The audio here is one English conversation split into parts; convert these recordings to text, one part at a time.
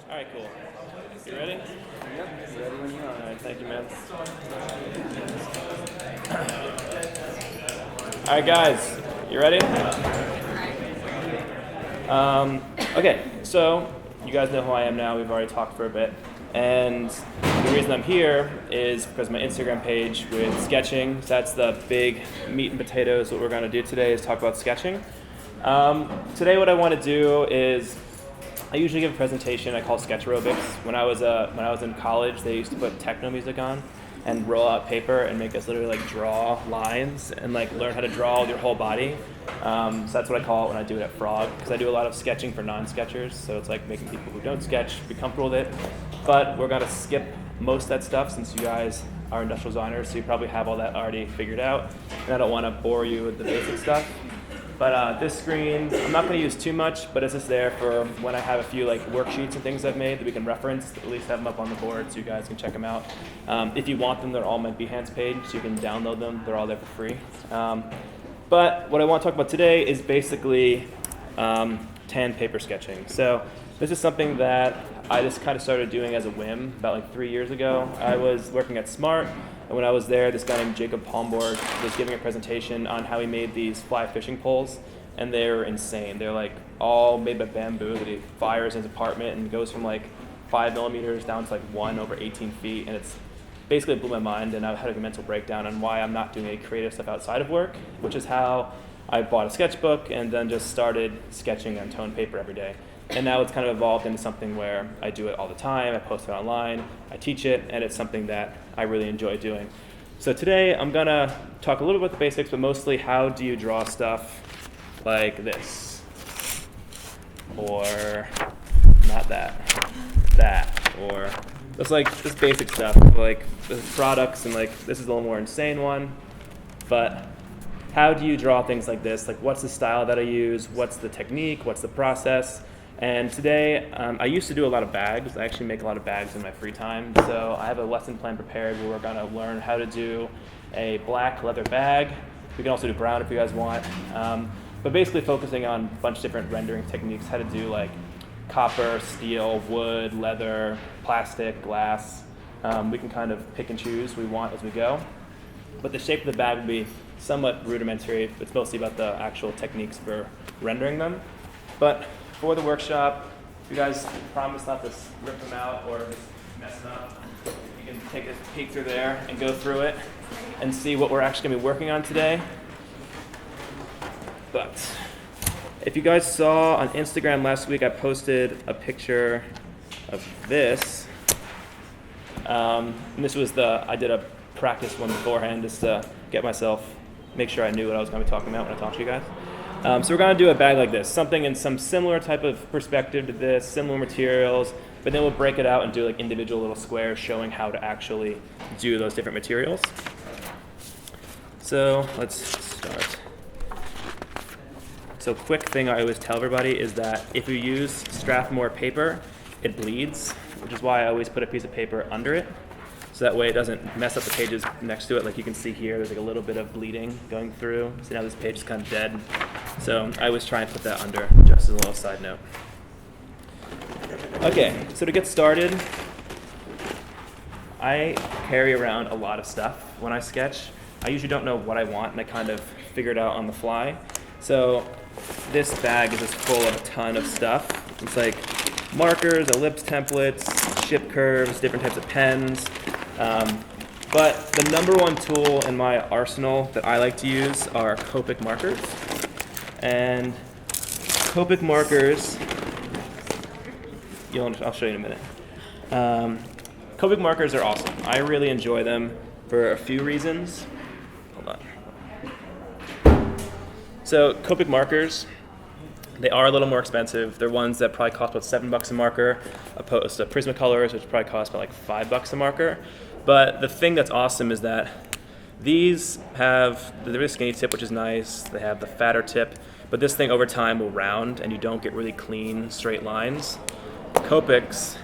All right, cool. You ready? Yep, ready when you are. All right, thank you, man. All right, guys, you ready? Okay, so you guys know who I am now. We've already talked for a bit. And the reason I'm here is because my Instagram page with sketching. So that's the big meat and potatoes. What we're going to do today is talk about sketching. Today what I want to do is, I usually give a presentation I call sketch aerobics. When I was in college, they used to put techno music on and roll out paper and make us literally like draw lines and like learn how to draw with your whole body. So that's what I call it when I do it at Frog, because I do a lot of sketching for non-sketchers. So it's like making people who don't sketch be comfortable with it. But we're gonna skip most of that stuff since you guys are industrial designers, so you probably have all that already figured out. And I don't want to bore you with the basic stuff. But this screen, I'm not going to use too much, but it's just there for when I have a few like worksheets and things I've made that we can reference. At least have them up on the board so you guys can check them out. If you want them, they're all on my Behance page, so you can download them. They're all there for free. But what I want to talk about today is basically tan paper sketching. So this is something that I just kind of started doing as a whim about like 3 years ago. I was working at Smart. And when I was there, this guy named Jacob Palmborg was giving a presentation on how he made these fly fishing poles, and they're insane. They're like all made by bamboo that he fires in his apartment and goes from like 5 millimeters down to like 1 over 18 feet, and it's basically blew my mind, and I had a mental breakdown on why I'm not doing any creative stuff outside of work, which is how I bought a sketchbook and then just started sketching on toned paper every day. And now it's kind of evolved into something where I do it all the time, I post it online, I teach it, and it's something that I really enjoy doing. So today I'm gonna talk a little bit about the basics, but mostly how do you draw stuff like this? Or not that, or just like this basic stuff, like the products, and like this is a little more insane one, but how do you draw things like this? Like what's the style that I use? What's the technique? What's the process? And today, I used to do a lot of bags. I actually make a lot of bags in my free time. So I have a lesson plan prepared where we're going to learn how to do a black leather bag. We can also do brown if you guys want. But basically focusing on a bunch of different rendering techniques, how to do like copper, steel, wood, leather, plastic, glass. We can kind of pick and choose what we want as we go. But the shape of the bag will be somewhat rudimentary. It's mostly about the actual techniques for rendering them. But for the workshop, if you guys promise not to rip them out or just mess them up, you can take a peek through there and go through it and see what we're actually going to be working on today. But if you guys saw on Instagram last week, I posted a picture of this. And this was I did a practice one beforehand just to make sure I knew what I was going to be talking about when I talk to you guys. So we're going to do a bag like this, something in some similar type of perspective to this, similar materials, but then we'll break it out and do like individual little squares showing how to actually do those different materials. So let's start. So quick thing I always tell everybody is that if you use Strathmore paper, it bleeds, which is why I always put a piece of paper under it. So that way it doesn't mess up the pages next to it. Like you can see here, there's like a little bit of bleeding going through. So now this page is kind of dead. So I always try and put that under, just as a little side note. Okay, so to get started, I carry around a lot of stuff when I sketch. I usually don't know what I want, and I kind of figure it out on the fly. So this bag is just full of a ton of stuff. It's like markers, ellipse templates, ship curves, different types of pens. But the number one tool in my arsenal that I like to use are Copic markers. And Copic markers, I'll show you in a minute. Copic markers are awesome. I really enjoy them for a few reasons. Hold on. So Copic markers, they are a little more expensive. They're ones that probably cost about $7 a marker, opposed to Prismacolors, which probably cost about like $5 a marker. But the thing that's awesome is that these have the really skinny tip, which is nice. They have the fatter tip, but this thing over time will round and you don't get really clean, straight lines. Copics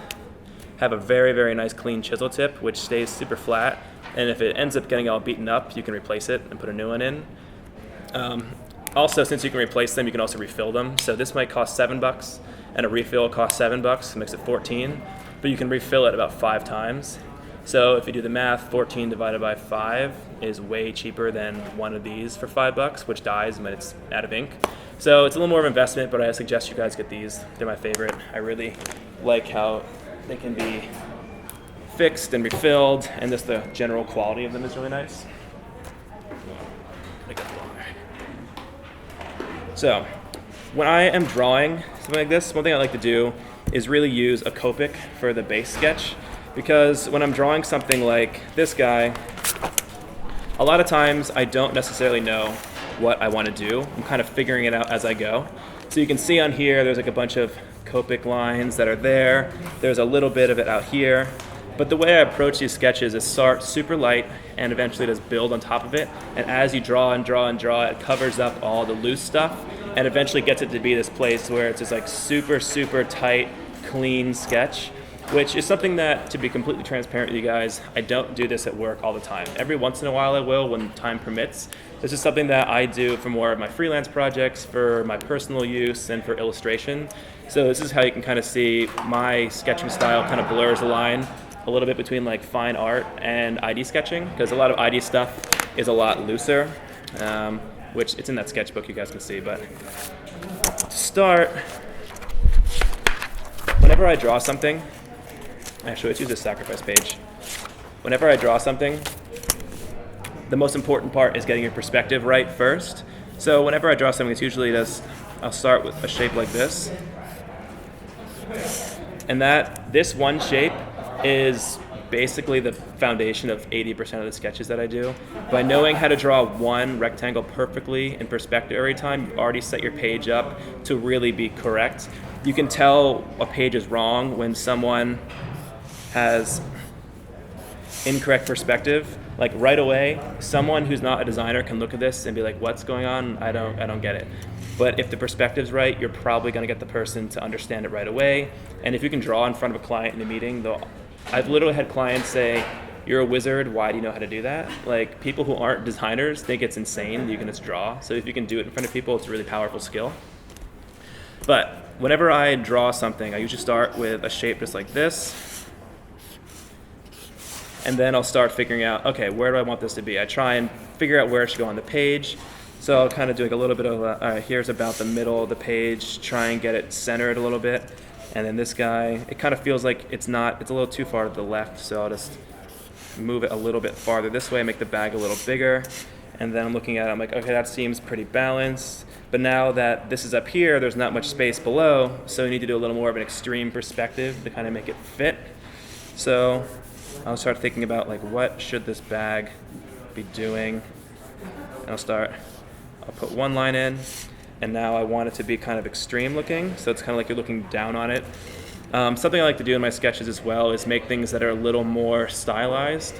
have a very, very nice clean chisel tip, which stays super flat. And if it ends up getting all beaten up, you can replace it and put a new one in. Also, since you can replace them, you can also refill them. So this might cost $7, and a refill costs $7, makes it 14, but you can refill it about 5 times. So if you do the math, 14 divided by 5 is way cheaper than one of these for $5, which dies when it's out of ink. So it's a little more of an investment, but I suggest you guys get these. They're my favorite. I really like how they can be fixed and refilled, and just the general quality of them is really nice. So when I am drawing something like this, one thing I like to do is really use a Copic for the base sketch, because when I'm drawing something like this guy, a lot of times I don't necessarily know what I want to do. I'm kind of figuring it out as I go. So you can see on here, there's like a bunch of Copic lines that are there. There's a little bit of it out here. But the way I approach these sketches is start super light and eventually just build on top of it. And as you draw and draw and draw, it covers up all the loose stuff and eventually gets it to be this place where it's just like super, super tight, clean sketch, which is something that, to be completely transparent with you guys, I don't do this at work all the time. Every once in a while I will when time permits. This is something that I do for more of my freelance projects, for my personal use, and for illustration. So this is how you can kind of see my sketching style kind of blurs the line a little bit between like fine art and ID sketching, because a lot of ID stuff is a lot looser, which it's in that sketchbook you guys can see. But to start, whenever I draw something, actually let's use this sacrifice page. Whenever I draw something, the most important part is getting your perspective right first. So whenever I draw something, it's usually I'll start with a shape like this. And this one shape is basically the foundation of 80% of the sketches that I do. By knowing how to draw one rectangle perfectly in perspective every time, you've already set your page up to really be correct. You can tell a page is wrong when someone has incorrect perspective. Like right away, someone who's not a designer can look at this and be like, what's going on? I don't get it. But if the perspective's right, you're probably going to get the person to understand it right away. And if you can draw in front of a client in a meeting, I've literally had clients say, you're a wizard, why do you know how to do that? Like, people who aren't designers think it's insane that you can just draw. So if you can do it in front of people, it's a really powerful skill. But whenever I draw something, I usually start with a shape just like this. And then I'll start figuring out, okay, where do I want this to be? I try and figure out where it should go on the page. So I'll kind of do like a little bit of here's about the middle of the page, try and get it centered a little bit. And then this guy, it kind of feels like it's a little too far to the left, so I'll just move it a little bit farther this way, make the bag a little bigger. And then I'm looking at it, I'm like, okay, that seems pretty balanced. But now that this is up here, there's not much space below, so you need to do a little more of an extreme perspective to kind of make it fit. So I'll start thinking about like, what should this bag be doing? And I'll put one line in, and now I want it to be kind of extreme looking, so it's kind of like you're looking down on it. Something I like to do in my sketches as well is make things that are a little more stylized.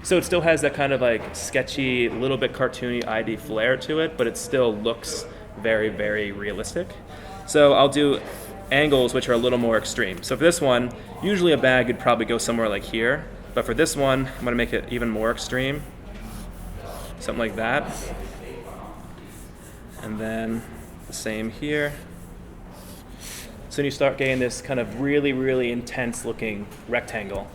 So it still has that kind of like sketchy, little bit cartoony ID flair to it, but it still looks very, very realistic. So I'll do angles which are a little more extreme. So for this one, usually a bag would probably go somewhere like here, but for this one, I'm gonna make it even more extreme. Something like that. And then the same here. So you start getting this kind of really, really intense looking rectangle.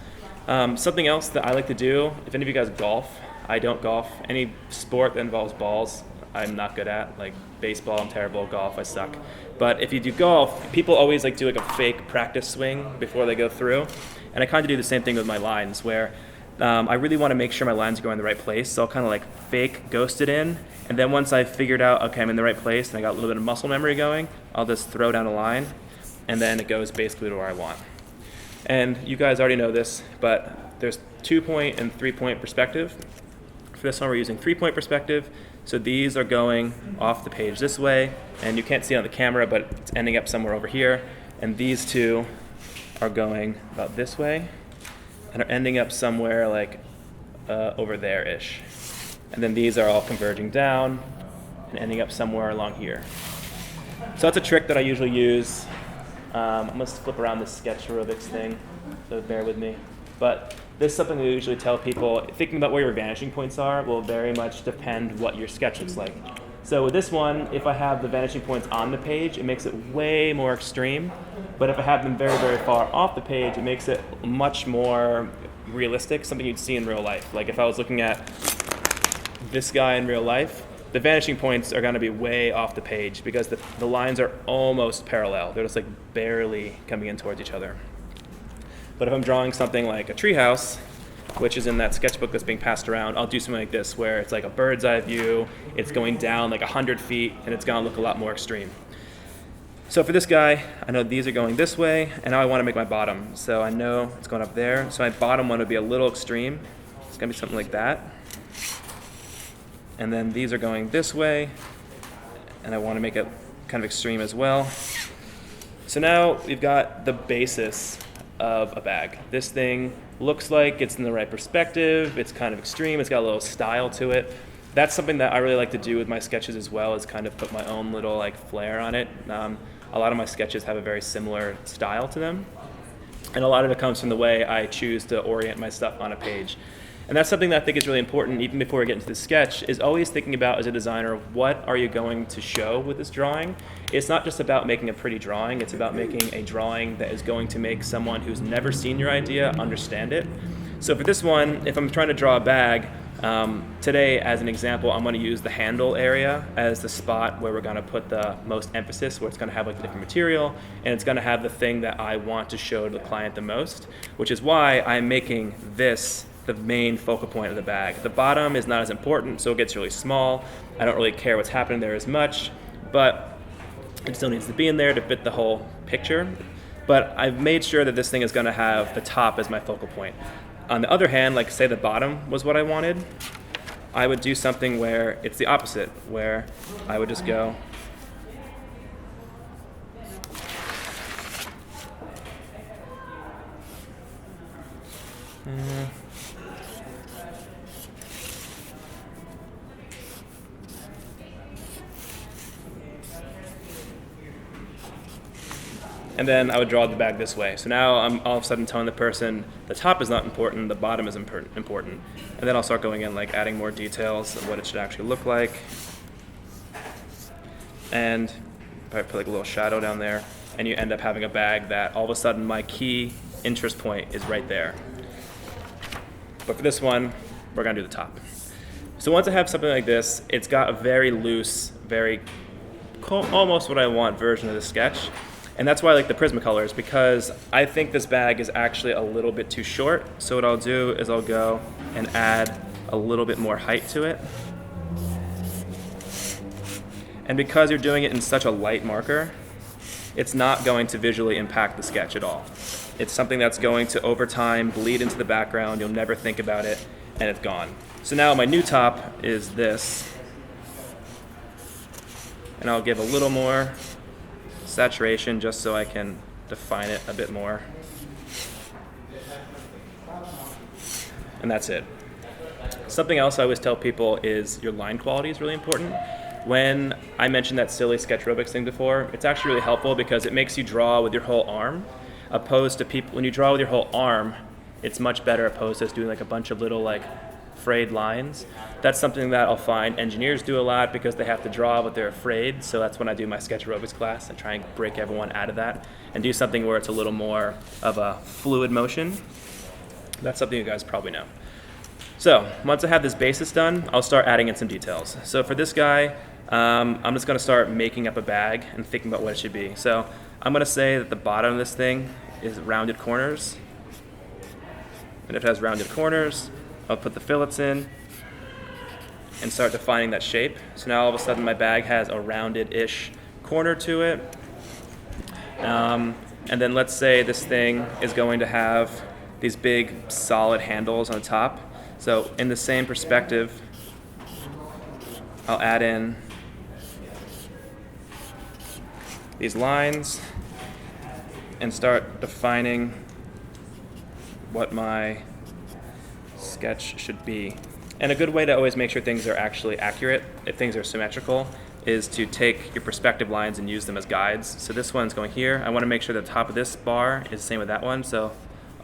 Something else that I like to do, if any of you guys golf, I don't golf. Any sport that involves balls, I'm not good at. Like baseball, I'm terrible. Golf, I suck. But if you do golf, people always like do like a fake practice swing before they go through. And I kind of do the same thing with my lines, where I really want to make sure my lines are going in the right place. So I'll kind of like fake ghost it in. And then once I've figured out, okay, I'm in the right place and I got a little bit of muscle memory going, I'll just throw down a line, and then it goes basically to where I want. And you guys already know this, but there's 2-point and 3-point perspective. For this one, we're using 3-point perspective. So these are going off the page this way, and you can't see it on the camera, but it's ending up somewhere over here. And these two are going about this way and are ending up somewhere like over there-ish. And then these are all converging down and ending up somewhere along here. So that's a trick that I usually use. I'm going to flip around this sketch aerobics thing, so bear with me. But this is something we usually tell people. Thinking about where your vanishing points are will very much depend what your sketch looks like. So with this one, if I have the vanishing points on the page, it makes it way more extreme. But if I have them very, very far off the page, it makes it much more realistic, something you'd see in real life. Like if I was looking at this guy in real life, the vanishing points are going to be way off the page because the lines are almost parallel. They're just like barely coming in towards each other. But if I'm drawing something like a treehouse, which is in that sketchbook that's being passed around, I'll do something like this where it's like a bird's eye view, it's going down like 100 feet, and it's going to look a lot more extreme. So for this guy, I know these are going this way, and now I want to make my bottom. So I know it's going up there, so my bottom one would be a little extreme. It's going to be something like that. And then these are going this way, and I want to make it kind of extreme as well. So now we've got the basis of a bag. This thing looks like it's in the right perspective, it's kind of extreme, it's got a little style to it. That's something that I really like to do with my sketches as well, is kind of put my own little like flair on it. A lot of my sketches have a very similar style to them, and a lot of it comes from the way I choose to orient my stuff on a page. And that's something that I think is really important, even before we get into the sketch, is always thinking about, as a designer, what are you going to show with this drawing? It's not just about making a pretty drawing, it's about making a drawing that is going to make someone who's never seen your idea understand it. So for this one, if I'm trying to draw a bag, today, as an example, I'm going to use the handle area as the spot where we're going to put the most emphasis, where it's going to have like the different material, and it's going to have the thing that I want to show to the client the most, which is why I'm making this the main focal point of the bag. The bottom is not as important, so it gets really small. I don't really care what's happening there as much, but it still needs to be in there to fit the whole picture. But I've made sure that this thing is going to have the top as my focal point. On the other hand, like say the bottom was what I wanted, I would do something where it's the opposite, where I would just go and then I would draw the bag this way. So now I'm all of a sudden telling the person the top is not important, the bottom is important. And then I'll start going in, like adding more details of what it should actually look like. And I put like a little shadow down there, and you end up having a bag that all of a sudden my key interest point is right there. But for this one, we're gonna do the top. So once I have something like this, it's got a very loose, very almost what I want version of the sketch. And that's why I like the Prismacolors, because I think this bag is actually a little bit too short. So what I'll do is I'll go and add a little bit more height to it. And because you're doing it in such a light marker, it's not going to visually impact the sketch at all. It's something that's going to, over time, bleed into the background. You'll never think about it, and it's gone. So now my new top is this. And I'll give a little more saturation just so I can define it a bit more. And that's it. Something else I always tell people is your line quality is really important. When I mentioned that silly sketch aerobics thing before, it's actually really helpful because it makes you draw with your whole arm, opposed to people, when you draw with your whole arm, it's much better opposed to just doing like a bunch of little like frayed lines. That's something that I'll find engineers do a lot because they have to draw but they're afraid. So that's when I do my sketch aerobics class. I try and break everyone out of that and do something where it's a little more of a fluid motion. That's something you guys probably know. So once I have this basis done, I'll start adding in some details. So for this guy, I'm just going to start making up a bag and thinking about what it should be. So I'm going to say that the bottom of this thing is rounded corners. And if it has rounded corners, I'll put the fillets in and start defining that shape. So now all of a sudden my bag has a rounded-ish corner to it. And then let's say this thing is going to have these big solid handles on the top. So in the same perspective, I'll add in these lines and start defining what my sketch should be. And a good way to always make sure things are actually accurate, if things are symmetrical, is to take your perspective lines and use them as guides. So this one's going here. I want to make sure the top of this bar is the same with that one, so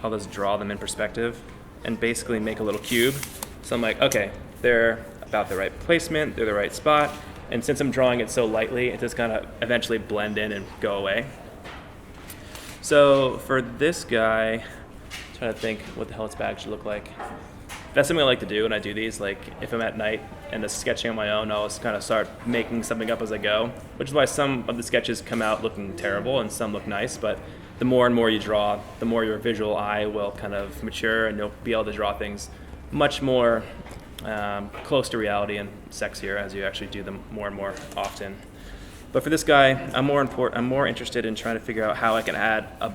I'll just draw them in perspective and basically make a little cube. So I'm like, okay, they're about the right placement, they're the right spot, And since I'm drawing it so lightly, it's just gonna eventually blend in and go away. So for this guy, I'm trying to think what the hell its bag should look like. That's something I like to do when I do these. Like if I'm at night and just sketching on my own, I'll just kind of start making something up as I go, which is why some of the sketches come out looking terrible and some look nice. But the more and more you draw, the more your visual eye will kind of mature and you'll be able to draw things much more close to reality and sexier as you actually do them more and more often. But for this guy, I'm more interested in trying to figure out how I can add a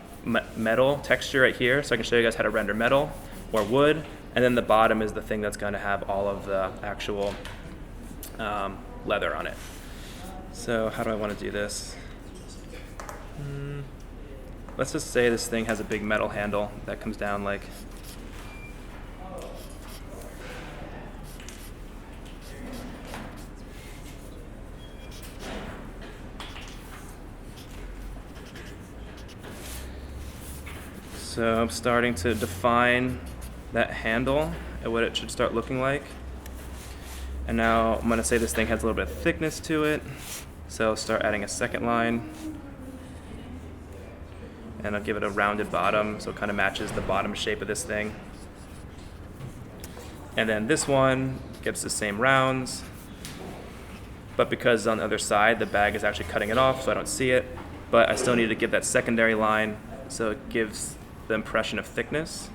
metal texture right here, so I can show you guys how to render metal or wood, and then the bottom is the thing that's going to have all of the actual leather on it. So how do I want to do this? Let's just say this thing has a big metal handle that comes down like. So I'm starting to define that handle and what it should start looking like. And now I'm going to say this thing has a little bit of thickness to it. So I'll start adding a second line. And I'll give it a rounded bottom so it kind of matches the bottom shape of this thing. And then this one gets the same rounds. But because on the other side the bag is actually cutting it off so I don't see it. But I still need to give that secondary line so it gives the impression of thickness.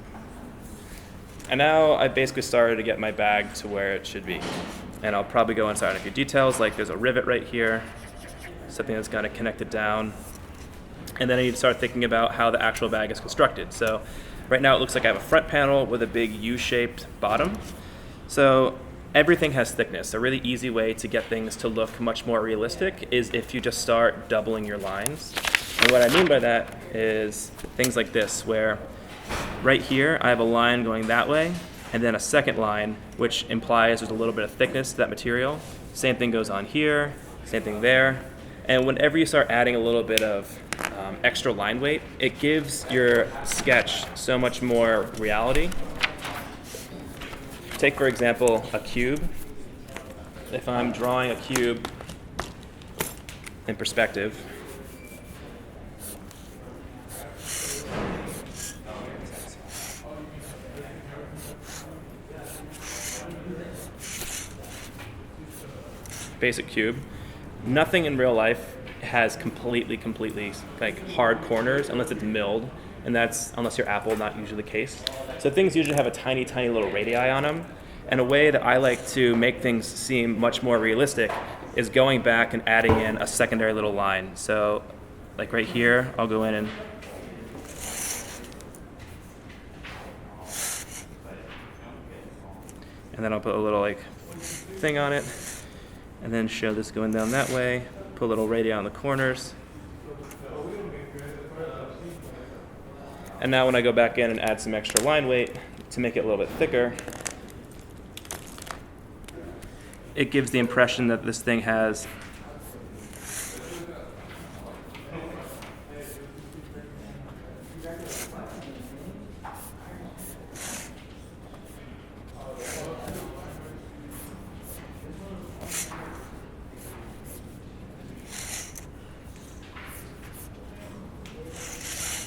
And now I basically started to get my bag to where it should be. And I'll probably go inside a few details, like there's a rivet right here, something that's going to connect it down. And then I need to start thinking about how the actual bag is constructed. So right now it looks like I have a front panel with a big U-shaped bottom. So everything has thickness. A really easy way to get things to look much more realistic is if you just start doubling your lines. And what I mean by that is things like this, where right here I have a line going that way, and then a second line, which implies there's a little bit of thickness to that material. Same thing goes on here, same thing there. And whenever you start adding a little bit of extra line weight, it gives your sketch so much more reality. Take, for example, a cube. If I'm drawing a cube in perspective, basic cube, nothing in real life has completely like hard corners unless it's milled, and that's unless you're Apple, not usually the case. So things usually have a tiny little radii on them, and a way that I like to make things seem much more realistic is going back and adding in a secondary little line. So like right here, I'll go in and then I'll put a little like thing on it, and then show this going down that way, put a little radii on the corners. And now when I go back in and add some extra line weight to make it a little bit thicker, it gives the impression that this thing has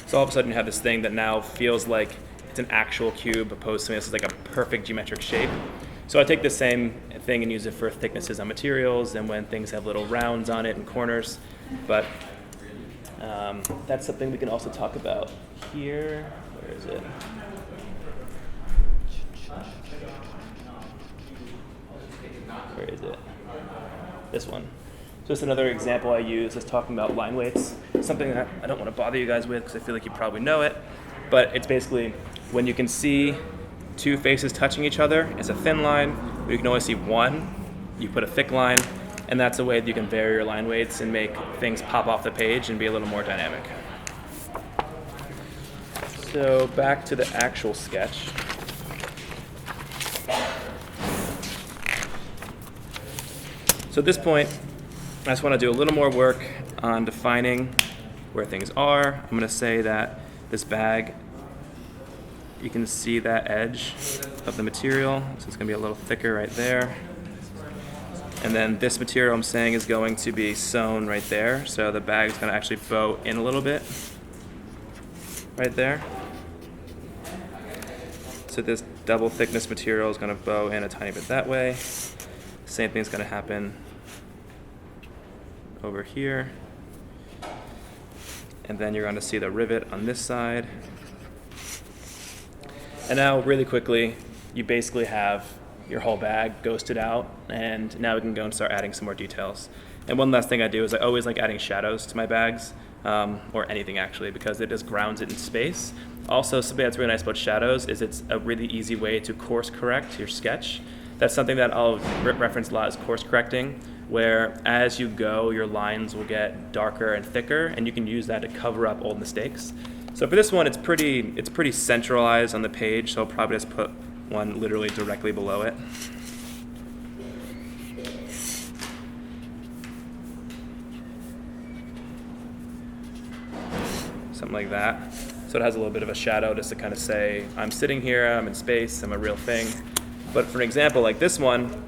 so all of a sudden you have this thing that now feels like it's an actual cube opposed to something that's like a perfect geometric shape. So I take the same thing and use it for thicknesses on materials and when things have little rounds on it and corners. But that's something we can also talk about here. Where is it? Where is it? This one. Just another example I use is talking about line weights. Something that I don't want to bother you guys with because I feel like you probably know it. But it's basically when you can see two faces touching each other, it's a thin line. You can only see one, you put a thick line, and that's a way that you can vary your line weights and make things pop off the page and be a little more dynamic. So back to the actual sketch. So at this point, I just want to do a little more work on defining where things are. I'm going to say that this bag, you can see that edge of the material, so it's going to be a little thicker right there. And then this material I'm saying is going to be sewn right there. So the bag is going to actually bow in a little bit right there. So this double thickness material is going to bow in a tiny bit that way. Same thing's going to happen over here. And then you're going to see the rivet on this side. And now really quickly, you basically have your whole bag ghosted out, and now we can go and start adding some more details. And one last thing I do is I always like adding shadows to my bags, or anything actually, because it just grounds it in space. Also, something that's really nice about shadows is it's a really easy way to course correct your sketch. That's something that I'll reference a lot is course correcting, where as you go, your lines will get darker and thicker, and you can use that to cover up old mistakes. So for this one, it's pretty centralized on the page, so I'll probably just put one literally directly below it. Something like that. So it has a little bit of a shadow just to kind of say, I'm sitting here, I'm in space, I'm a real thing. But for an example like this one,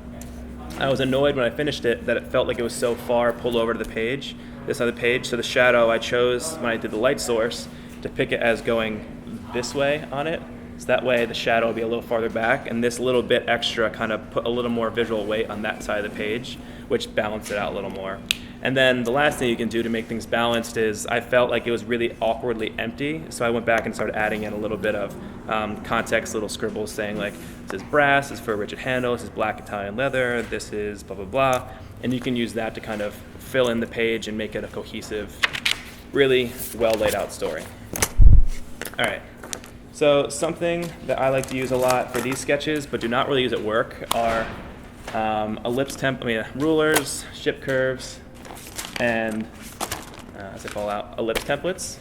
I was annoyed when I finished it that it felt like it was so far pulled over to the page, this other page. So the shadow I chose when I did the light source to pick it as going this way on it. So that way the shadow will be a little farther back, and this little bit extra kind of put a little more visual weight on that side of the page, which balanced it out a little more. And then the last thing you can do to make things balanced is I felt like it was really awkwardly empty, so I went back and started adding in a little bit of context, little scribbles saying like, this is brass, this is for a rigid handle, this is black Italian leather, this is blah, blah, blah. And you can use that to kind of fill in the page and make it a cohesive, really well laid out story. All right. So something that I like to use a lot for these sketches, but do not really use at work, are rulers, ship curves, and as I call out, ellipse templates.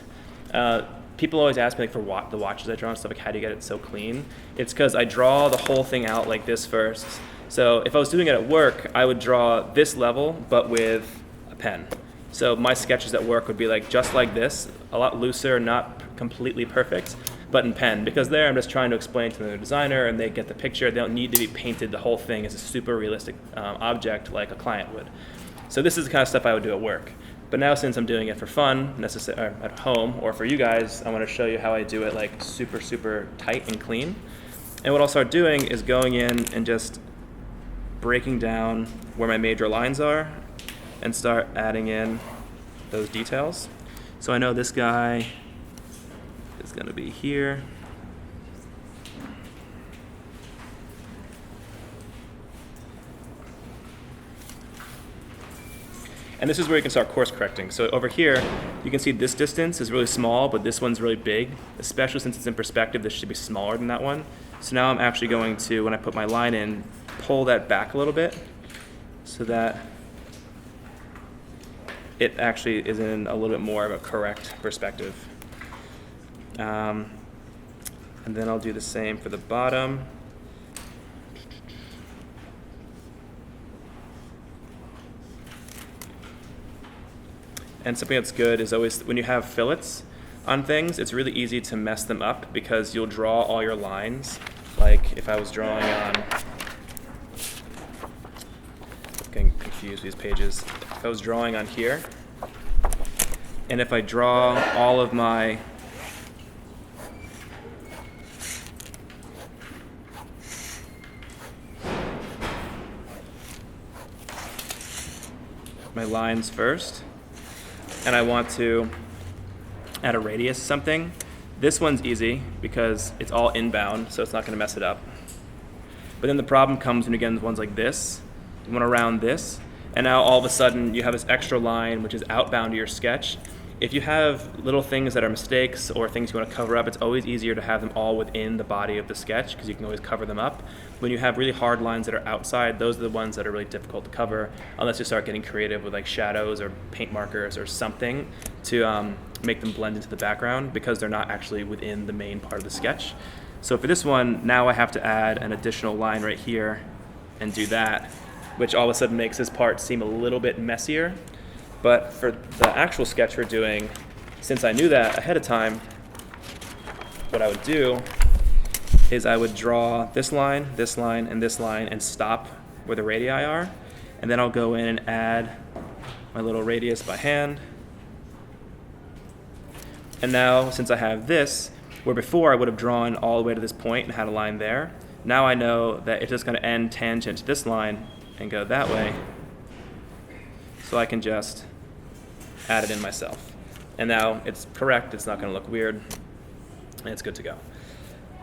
People always ask me like, for the watches I draw and stuff, like how do you get it so clean? It's because I draw the whole thing out like this first. So if I was doing it at work, I would draw this level, but with a pen. So my sketches at work would be like just like this, a lot looser, not completely perfect, but in pen, because there I'm just trying to explain to the designer and they get the picture. They don't need to be painted the whole thing as a super realistic object like a client would. So this is the kind of stuff I would do at work. But now since I'm doing it for fun, at home, or for you guys, I want to show you how I do it like super, super tight and clean. And what I'll start doing is going in and just breaking down where my major lines are and start adding in those details. So I know this guy is going to be here. And this is where you can start course correcting. So over here, you can see this distance is really small, but this one's really big, especially since it's in perspective. This should be smaller than that one. So now I'm actually going to, when I put my line in, pull that back a little bit so that it actually is in a little bit more of a correct perspective. And then I'll do the same for the bottom. And something that's good is always when you have fillets on things, it's really easy to mess them up because you'll draw all your lines. Like if I was drawing on, getting confused with these pages. If I was drawing on here, and if I draw all of my lines first, and I want to add a radius to something, this one's easy because it's all inbound, so it's not going to mess it up. But then the problem comes when you get into ones like this. You want to round this, and now all of a sudden you have this extra line which is outbound to your sketch. If you have little things that are mistakes or things you want to cover up, it's always easier to have them all within the body of the sketch because you can always cover them up. When you have really hard lines that are outside, those are the ones that are really difficult to cover unless you start getting creative with like shadows or paint markers or something to make them blend into the background because they're not actually within the main part of the sketch. So for this one, now I have to add an additional line right here and do that, which all of a sudden makes this part seem a little bit messier. But for the actual sketch we're doing, since I knew that ahead of time, what I would do is I would draw this line, and this line, and stop where the radii are. And then I'll go in and add my little radius by hand. And now, since I have this, where before I would have drawn all the way to this point and had a line there, now I know that it's just going to end tangent to this line and go that way. So I can just add it in myself. And now it's correct, it's not going to look weird, and it's good to go.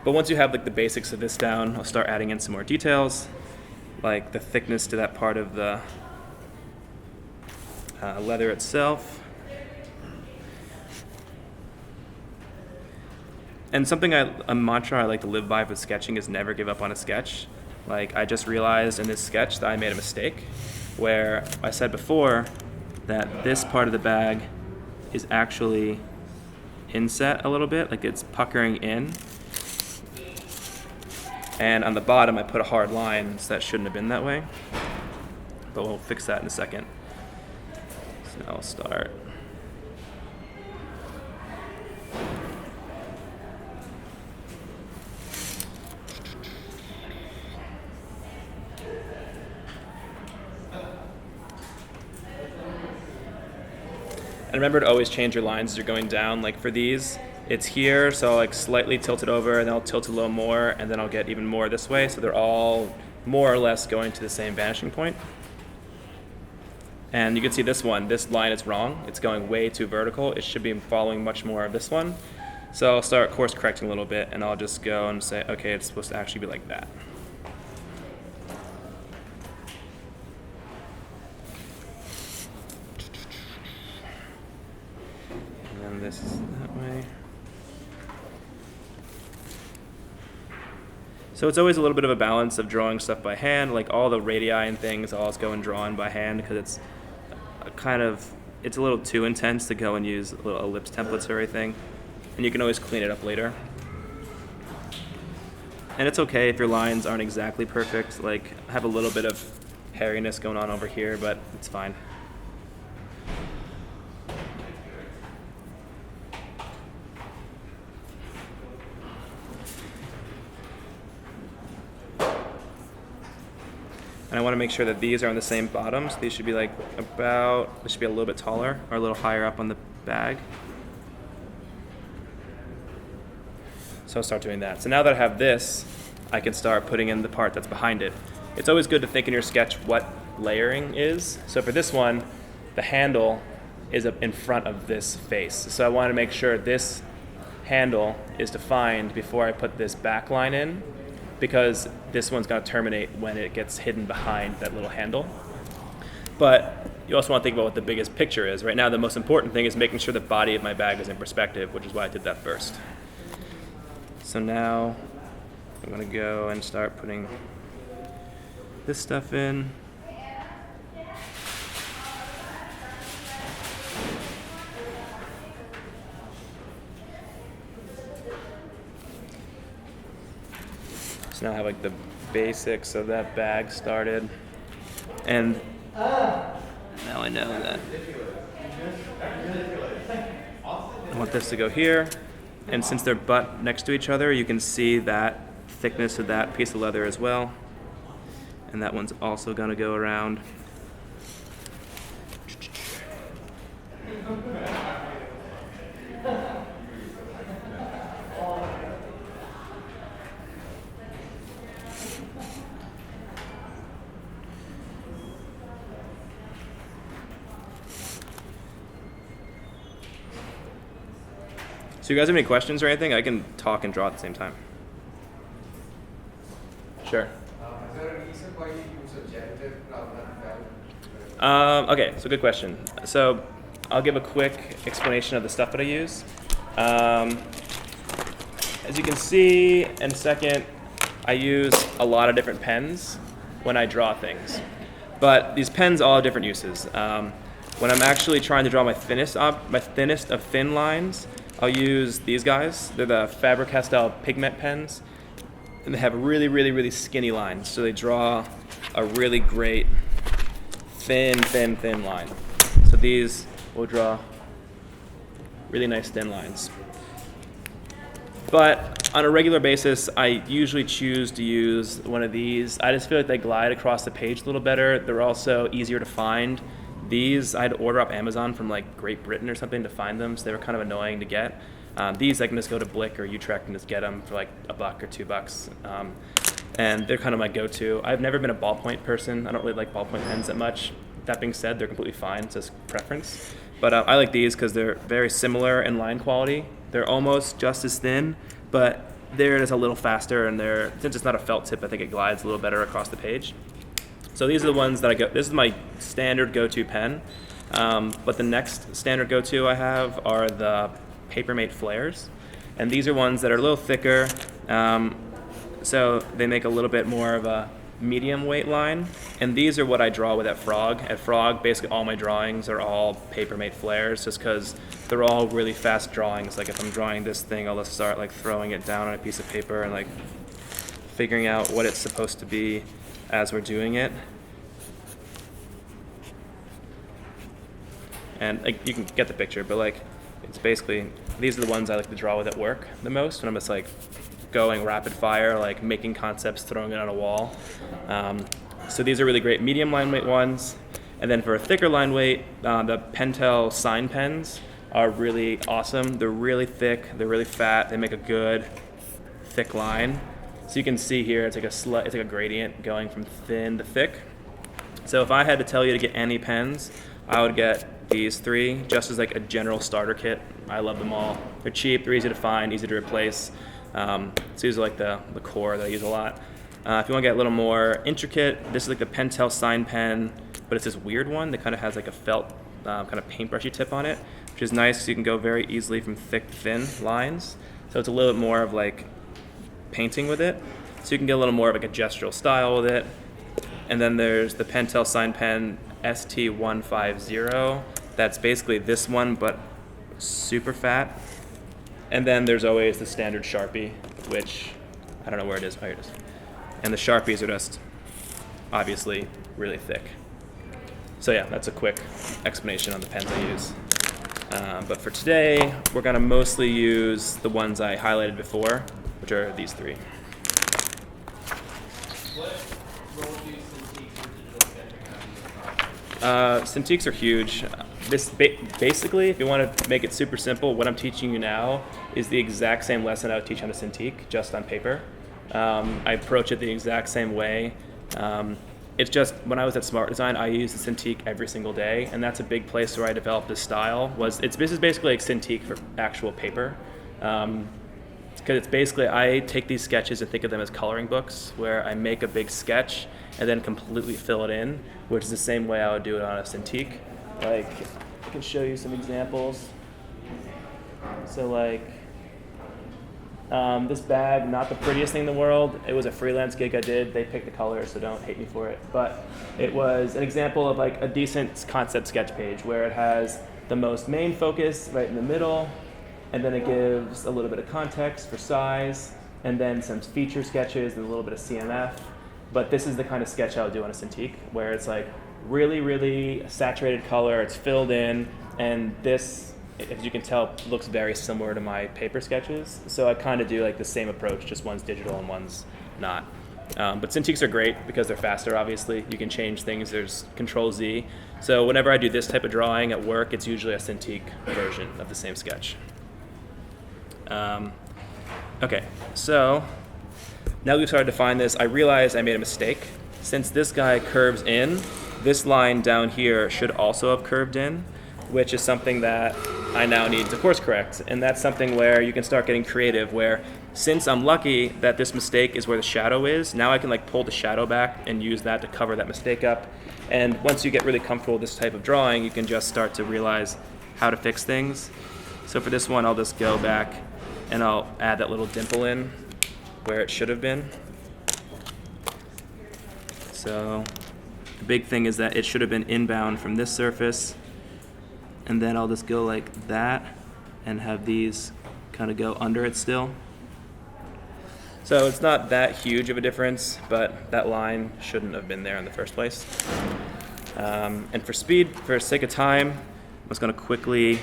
But once you have like the basics of this down, I'll start adding in some more details, like the thickness to that part of the leather itself. And something a mantra I like to live by with sketching is never give up on a sketch. Like I just realized in this sketch that I made a mistake where I said before that this part of the bag is actually inset a little bit, like it's puckering in. And on the bottom I put a hard line, so that shouldn't have been that way. But we'll fix that in a second. So now I'll start. And remember to always change your lines as you're going down. Like for these, it's here, so I'll like slightly tilt it over, and then I'll tilt a little more, and then I'll get even more this way, so they're all more or less going to the same vanishing point. And you can see this one, this line is wrong. It's going way too vertical. It should be following much more of this one. So I'll start course correcting a little bit, and I'll just go and say, okay, it's supposed to actually be like that. This is that way. So it's always a little bit of a balance of drawing stuff by hand, like all the radii and things I'll always go and draw in by hand because it's it's a little too intense to go and use little ellipse templates or everything. And you can always clean it up later. And it's okay if your lines aren't exactly perfect, like I have a little bit of hairiness going on over here, but it's fine. And I want to make sure that these are on the same bottom, so these should be like this should be a little bit taller or a little higher up on the bag. So I'll start doing that. So now that I have this, I can start putting in the part that's behind it. It's always good to think in your sketch what layering is. So for this one, the handle is up in front of this face. So I want to make sure this handle is defined before I put this back line in, because this one's going to terminate when it gets hidden behind that little handle. But you also want to think about what the biggest picture is. Right now, the most important thing is making sure the body of my bag is in perspective, which is why I did that first. So now I'm going to go and start putting this stuff in. So now I have like the basics of that bag started. And now I know that I want this to go here. And since they're butt next to each other, you can see that thickness of that piece of leather as well. And that one's also going to go around. So you guys have any questions or anything? I can talk and draw at the same time. Sure. Is there a reason why you use a genitive rather than verb? Okay, so good question. So I'll give a quick explanation of the stuff that I use. As you can see in a second, I use a lot of different pens when I draw things. But these pens all have different uses. When I'm actually trying to draw my thinnest of thin lines, I'll use these guys. They're the Faber-Castell pigment pens, and they have really, really, really skinny lines. So they draw a really great thin line. So these will draw really nice thin lines. But on a regular basis, I usually choose to use one of these. I just feel like they glide across the page a little better. They're also easier to find. These, I had to order off Amazon from like Great Britain or something to find them, so they were kind of annoying to get. These I can just go to Blick or Utrecht and just get them for like $1 or $2. And they're kind of my go-to. I've never been a ballpoint person. I don't really like ballpoint pens that much. That being said, they're completely fine. It's just preference. But I like these because they're very similar in line quality. They're almost just as thin, but they're just a little faster, and since it's not a felt tip, I think it glides a little better across the page. So these are the ones that I go. This is my standard go-to pen. But the next standard go-to I have are the Papermate Flares, and these are ones that are a little thicker. So they make a little bit more of a medium weight line, and these are what I draw with at Frog. At Frog, basically all my drawings are all Papermate Flares, just because they're all really fast drawings. Like if I'm drawing this thing, I'll just start like throwing it down on a piece of paper and like figuring out what it's supposed to be as we're doing it. And like you can get the picture, but like it's basically, these are the ones I like to draw with at work the most, when I'm just like going rapid fire, like making concepts, throwing it on a wall. So these are really great medium line weight ones. And then for a thicker line weight, the Pentel sign pens are really awesome. They're really thick, they're really fat, they make a good thick line. So you can see here, it's like a gradient going from thin to thick. So if I had to tell you to get any pens, I would get these three, just as like a general starter kit. I love them all. They're cheap, they're easy to find, easy to replace. So these are like the core that I use a lot. If you want to get a little more intricate, this is like the Pentel sign pen, but it's this weird one that kind of has like a felt kind of paintbrushy tip on it, which is nice because you can go very easily from thick to thin lines. So it's a little bit more of like painting with it. So you can get a little more of like a gestural style with it. And then there's the Pentel sign pen ST150. That's basically this one, but super fat. And then there's always the standard Sharpie, which I don't know where it is. Oh, here it is. And the Sharpies are just obviously really thick. So yeah, that's a quick explanation on the pens I use. But for today, we're gonna mostly use the ones I highlighted before, which are these three. What role do Cintiq or digital sketching have in the Cintiqs are huge. Basically, if you want to make it super simple, what I'm teaching you now is the exact same lesson I would teach on a Cintiq, just on paper. I approach it the exact same way. It's just, when I was at Smart Design, I used the Cintiq every single day, and that's a big place where I developed this style. This is basically like Cintiq for actual paper. Because it's basically, I take these sketches and think of them as coloring books, where I make a big sketch and then completely fill it in, which is the same way I would do it on a Cintiq. Like, I can show you some examples. So like, this bag, not the prettiest thing in the world. It was a freelance gig I did. They picked the color, so don't hate me for it. But it was an example of like a decent concept sketch page where it has the most main focus right in the middle, and then it gives a little bit of context for size, and then some feature sketches and a little bit of CMF. But this is the kind of sketch I would do on a Cintiq, where it's like really, really saturated color, it's filled in, and this, as you can tell, looks very similar to my paper sketches. So I kind of do like the same approach, just one's digital and one's not. But Cintiqs are great because they're faster, obviously. You can change things, there's Control-Z. So whenever I do this type of drawing at work, it's usually a Cintiq version of the same sketch. Okay, so now we've started to find this, I realized I made a mistake. Since this guy curves in, this line down here should also have curved in, which is something that I now need to course correct. And that's something where you can start getting creative, where since I'm lucky that this mistake is where the shadow is, now I can like pull the shadow back and use that to cover that mistake up. And once you get really comfortable with this type of drawing, you can just start to realize how to fix things. So for this one, I'll just go back and I'll add that little dimple in where it should have been. So the big thing is that it should have been inbound from this surface, and then I'll just go like that and have these kind of go under it still. So it's not that huge of a difference, but that line shouldn't have been there in the first place. And for speed, for sake of time, I'm just going to quickly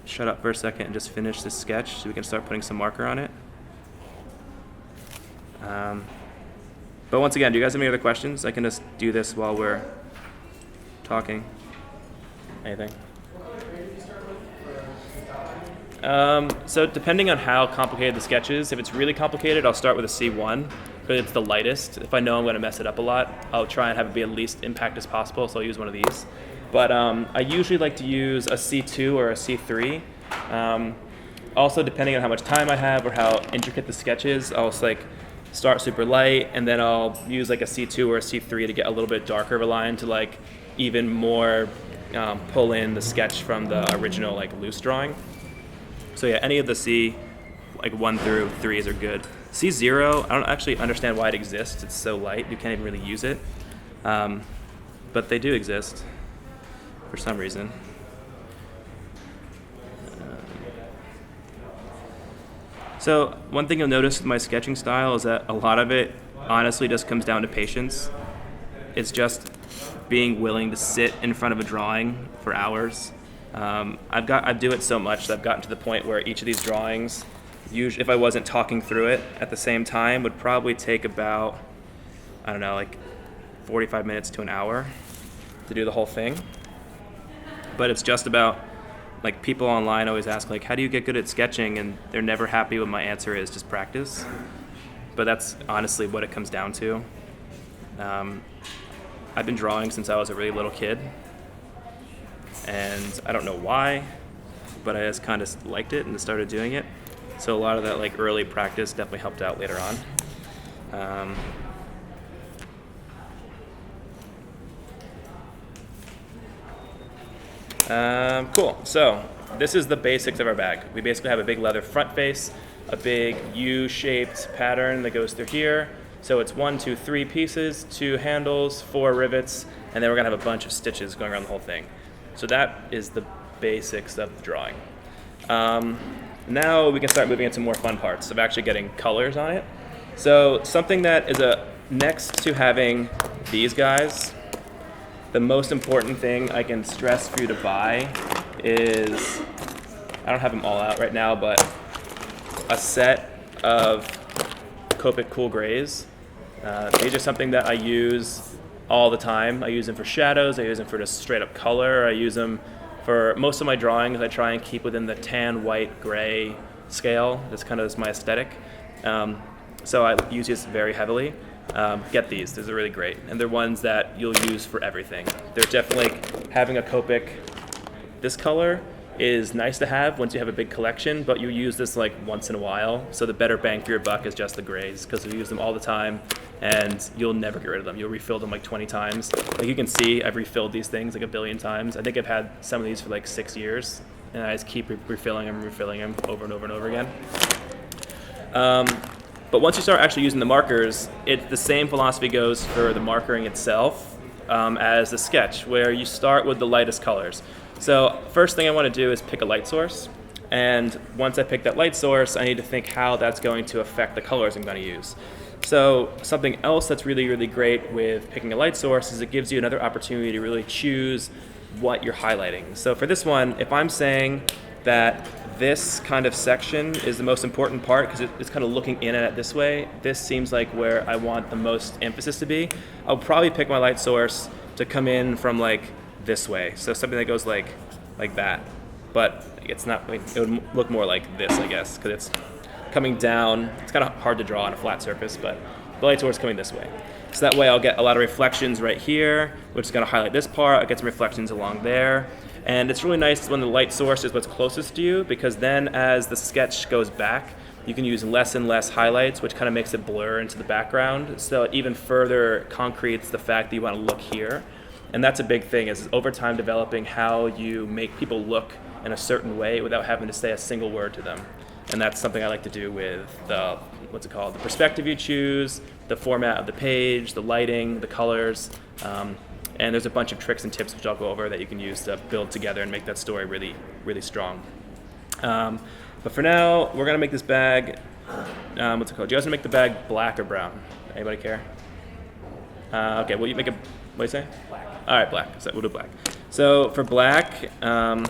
shut up for a second and just finish this sketch so we can start putting some marker on it. But once again, do you guys have any other questions? I can just do this while we're talking. Anything? So depending on how complicated the sketch is, if it's really complicated, I'll start with a C1 because it's the lightest. If I know I'm going to mess it up a lot, I'll try and have it be at least impact as possible, so I'll use one of these. But I usually like to use a C2 or a C3. Also, depending on how much time I have or how intricate the sketch is, I'll just like start super light, and then I'll use like a C2 or a C3 to get a little bit darker of a line to like even more pull in the sketch from the original like loose drawing. So yeah, any of the C, like 1 through 3s are good. C0, I don't actually understand why it exists. It's so light, you can't even really use it. But they do exist for some reason. So one thing you'll notice with my sketching style is that a lot of it honestly just comes down to patience. It's just being willing to sit in front of a drawing for hours. I do it so much that I've gotten to the point where each of these drawings, usually if I wasn't talking through it at the same time, would probably take about, I don't know, like 45 minutes to an hour to do the whole thing. But it's just about, like, people online always ask, like, how do you get good at sketching? And they're never happy when my answer is just practice. But that's honestly what it comes down to. I've been drawing since I was a really little kid. And I don't know why, but I just kind of liked it and started doing it. So a lot of that like early practice definitely helped out later on. Cool. So this is the basics of our bag. We basically have a big leather front face, a big U-shaped pattern that goes through here. So it's 1, 2, 3 pieces, 2 handles, 4 rivets, and then we're gonna have a bunch of stitches going around the whole thing. So that is the basics of the drawing. Now we can start moving into more fun parts of actually getting colors on it. So something that is next to having these guys, the most important thing I can stress for you to buy is, I don't have them all out right now, but a set of Copic Cool Grays. These are something that I use all the time. I use them for shadows, I use them for just straight up color, I use them for most of my drawings. I try and keep within the tan, white, gray scale. That's kind of my aesthetic. So I use these very heavily. Get these are really great. And they're ones that you'll use for everything. They're definitely, having a Copic this color is nice to have once you have a big collection, but you use this like once in a while. So the better bang for your buck is just the grays, because you use them all the time and you'll never get rid of them. You'll refill them like 20 times. Like you can see, I've refilled these things like a billion times. I think I've had some of these for like 6 years, and I just keep refilling them over and over and over again. But once you start actually using the markers, the same philosophy goes for the markering itself as the sketch, where you start with the lightest colors. So first thing I want to do is pick a light source. And once I pick that light source, I need to think how that's going to affect the colors I'm going to use. So something else that's really, really great with picking a light source is it gives you another opportunity to really choose what you're highlighting. So for this one, if I'm saying that this kind of section is the most important part because it's kind of looking in at it this way, this seems like where I want the most emphasis to be, I'll probably pick my light source to come in from like this way. So something that goes like that. But it's not, it would look more like this, I guess, because it's coming down. It's kind of hard to draw on a flat surface, but the light source is coming this way. So that way I'll get a lot of reflections right here, which is going to highlight this part. I'll get some reflections along there. And it's really nice when the light source is what's closest to you, because then as the sketch goes back, you can use less and less highlights, which kind of makes it blur into the background. So it even further concretes the fact that you want to look here. And that's a big thing, is over time developing how you make people look in a certain way without having to say a single word to them. And that's something I like to do with the perspective you choose, the format of the page, the lighting, the colors. And there's a bunch of tricks and tips which I'll go over that you can use to build together and make that story really, really strong. But for now, we're gonna make this bag, Do you guys wanna make the bag black or brown? Anybody care? Okay, well you make it, what do you say? Black. All right, black, so we'll do black. So for black, I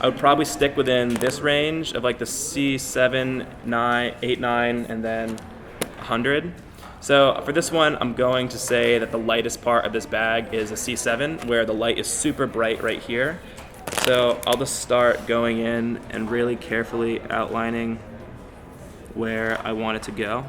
would probably stick within this range of like the C7, 9, 8, 9, and then 100. So for this one, I'm going to say that the lightest part of this bag is a C7, where the light is super bright right here. So I'll just start going in and really carefully outlining where I want it to go.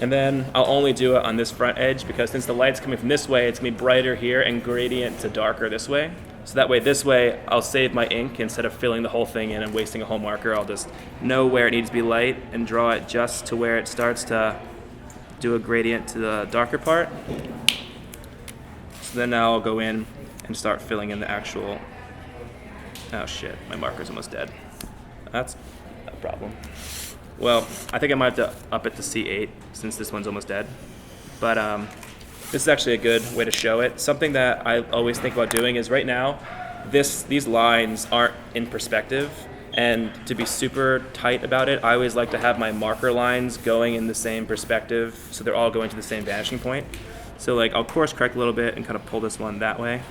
And then I'll only do it on this front edge because since the light's coming from this way, it's gonna be brighter here and gradient to darker this way. So that way, this way, I'll save my ink instead of filling the whole thing in and wasting a whole marker. I'll just know where it needs to be light and draw it just to where it starts to do a gradient to the darker part. So then now I'll go in and start filling in the actual, oh shit, my marker's almost dead. That's a problem. Well, I think I might have to up it to C8 since this one's almost dead. But this is actually a good way to show it. Something that I always think about doing is right now, these lines aren't in perspective. And to be super tight about it, I always like to have my marker lines going in the same perspective so they're all going to the same vanishing point. So like I'll course correct a little bit and kind of pull this one that way.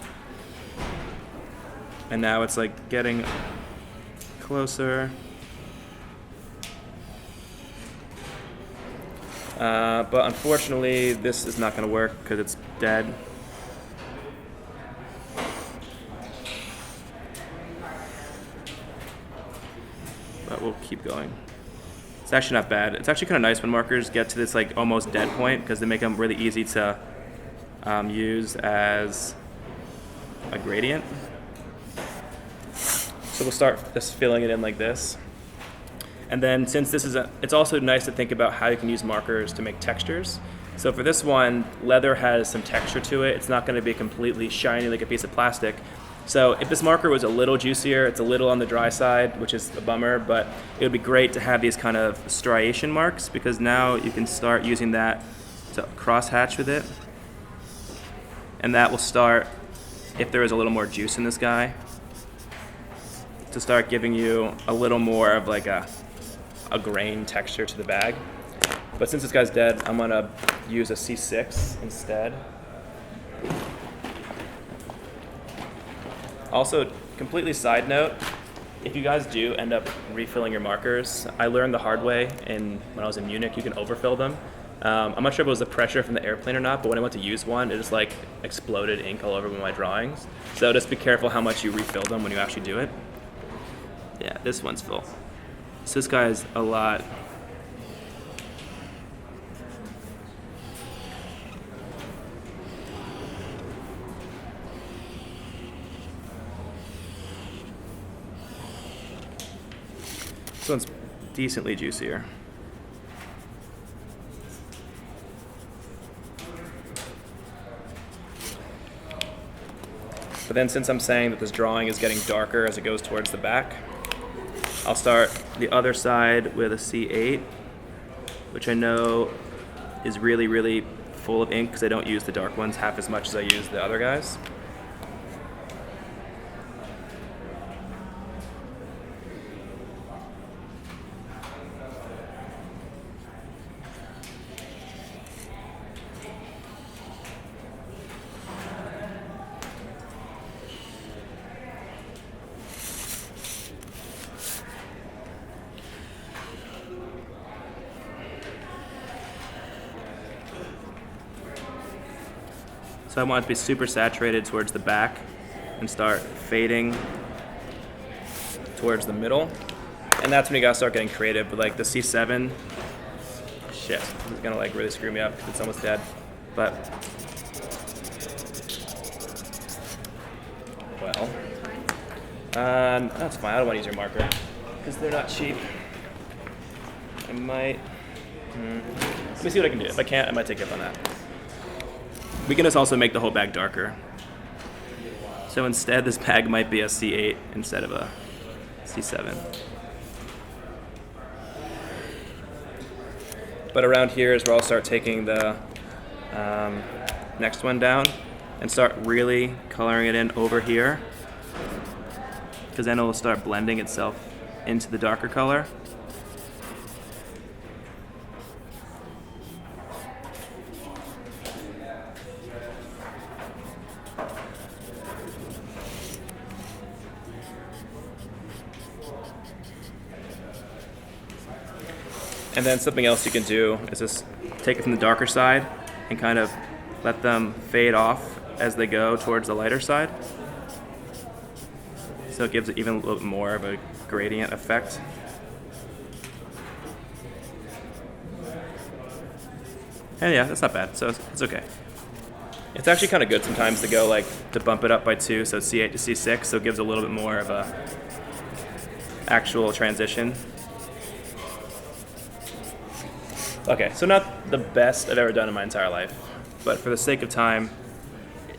And now it's like getting closer. But unfortunately, this is not going to work because it's dead. But we'll keep going. It's actually not bad. It's actually kind of nice when markers get to this like almost dead point because they make them really easy to use as a gradient. So we'll start just filling it in like this. And then since this is it's also nice to think about how you can use markers to make textures. So for this one, leather has some texture to it. It's not going to be completely shiny like a piece of plastic. So if this marker was a little juicier, it's a little on the dry side, which is a bummer, but it would be great to have these kind of striation marks because now you can start using that to cross-hatch with it. And that will start, if there is a little more juice in this guy, to start giving you a little more of like a grain texture to the bag. But since this guy's dead, I'm gonna use a C6 instead. Also, completely side note, if you guys do end up refilling your markers, I learned the hard way when I was in Munich, you can overfill them. I'm not sure if it was the pressure from the airplane or not, but when I went to use one, it just like exploded ink all over my drawings. So just be careful how much you refill them when you actually do it. Yeah, this one's full. So this guy is a lot. This one's decently juicier. But then since I'm saying that this drawing is getting darker as it goes towards the back, I'll start the other side with a C8, which I know is really, really full of ink because I don't use the dark ones half as much as I use the other guys. So I want it to be super saturated towards the back and start fading towards the middle. And that's when you gotta start getting creative with like the C7. Shit, this is gonna like really screw me up because it's almost dead. But, well, that's fine. I don't wanna use your marker because they're not cheap. I might, let me see what I can do. If I can't, I might take you up on that. We can just also make the whole bag darker. So instead, this bag might be a C8 instead of a C7. But around here is where I'll start taking the next one down and start really coloring it in over here. because then it will start blending itself into the darker color. And then something else you can do is just take it from the darker side and kind of let them fade off as they go towards the lighter side. So it gives it even a little bit more of a gradient effect. And yeah, that's not bad, so it's okay. It's actually kind of good sometimes to go to bump it up by 2, so C8 to C6, so it gives a little bit more of a actual transition. Okay, so not the best I've ever done in my entire life, but for the sake of time,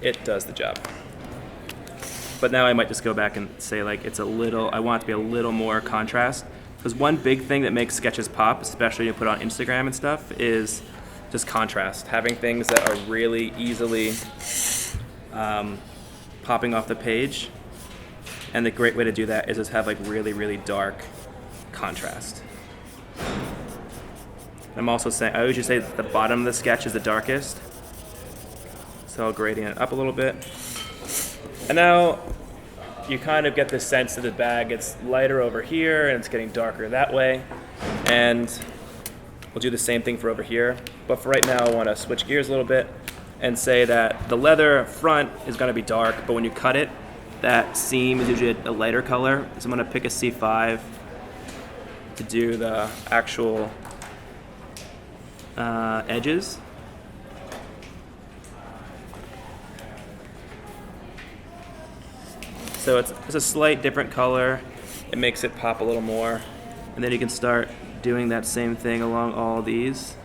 it does the job. But now I might just go back and say I want it to be a little more contrast. Because one big thing that makes sketches pop, especially when you put on Instagram and stuff, is just contrast. Having things that are really easily popping off the page. And the great way to do that is just have really, really dark contrast. I'm also saying, I usually say that the bottom of the sketch is the darkest. So I'll gradient it up a little bit. And now you kind of get this sense that the bag gets lighter over here and it's getting darker that way. And we'll do the same thing for over here. But for right now, I want to switch gears a little bit and say that the leather front is going to be dark, but when you cut it, that seam is usually a lighter color. So I'm going to pick a C5 to do the actual edges. So it's a slight different color. It makes it pop a little more. And then you can start doing that same thing along all these.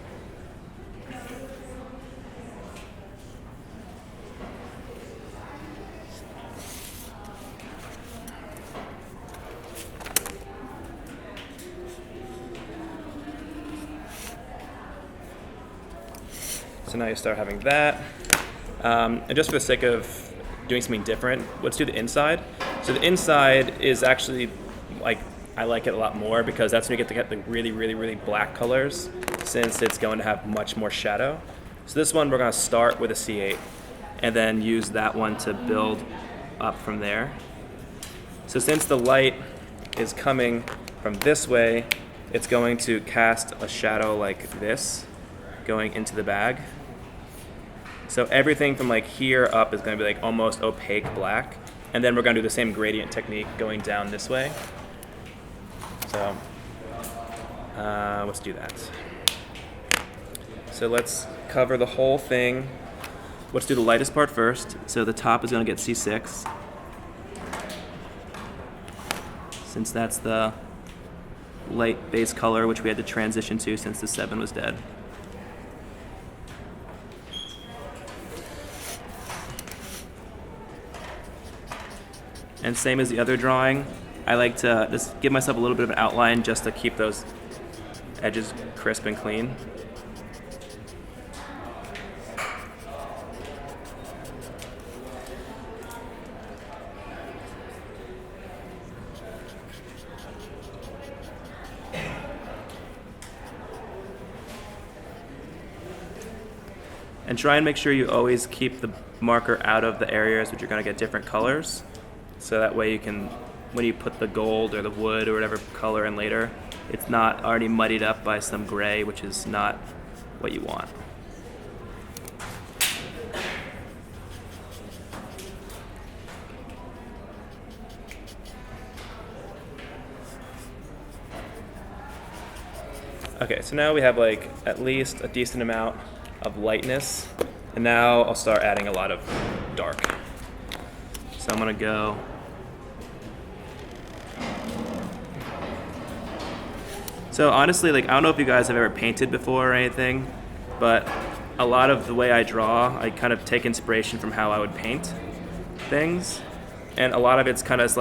So now you start having that. And just for the sake of doing something different, let's do the inside. So the inside is actually, I like it a lot more because that's when you get to get the really, really, really black colors, since it's going to have much more shadow. So this one, we're going to start with a C8 and then use that one to build up from there. So since the light is coming from this way, it's going to cast a shadow like this going into the bag. So everything from here up is going to be almost opaque black. And then we're going to do the same gradient technique going down this way. So let's do that. So let's cover the whole thing. Let's do the lightest part first. So the top is going to get C6, since that's the light base color which we had to transition to since the 7 was dead. And same as the other drawing, I like to just give myself a little bit of an outline just to keep those edges crisp and clean. And try and make sure you always keep the marker out of the areas which you're going to get different colors. So that way you can, when you put the gold or the wood or whatever color in later, it's not already muddied up by some gray, which is not what you want. Okay, so now we have at least a decent amount of lightness, and now I'll start adding a lot of dark. So I'm gonna go So honestly, I don't know if you guys have ever painted before or anything, but a lot of the way I draw, I kind of take inspiration from how I would paint things, and a lot of it's kind of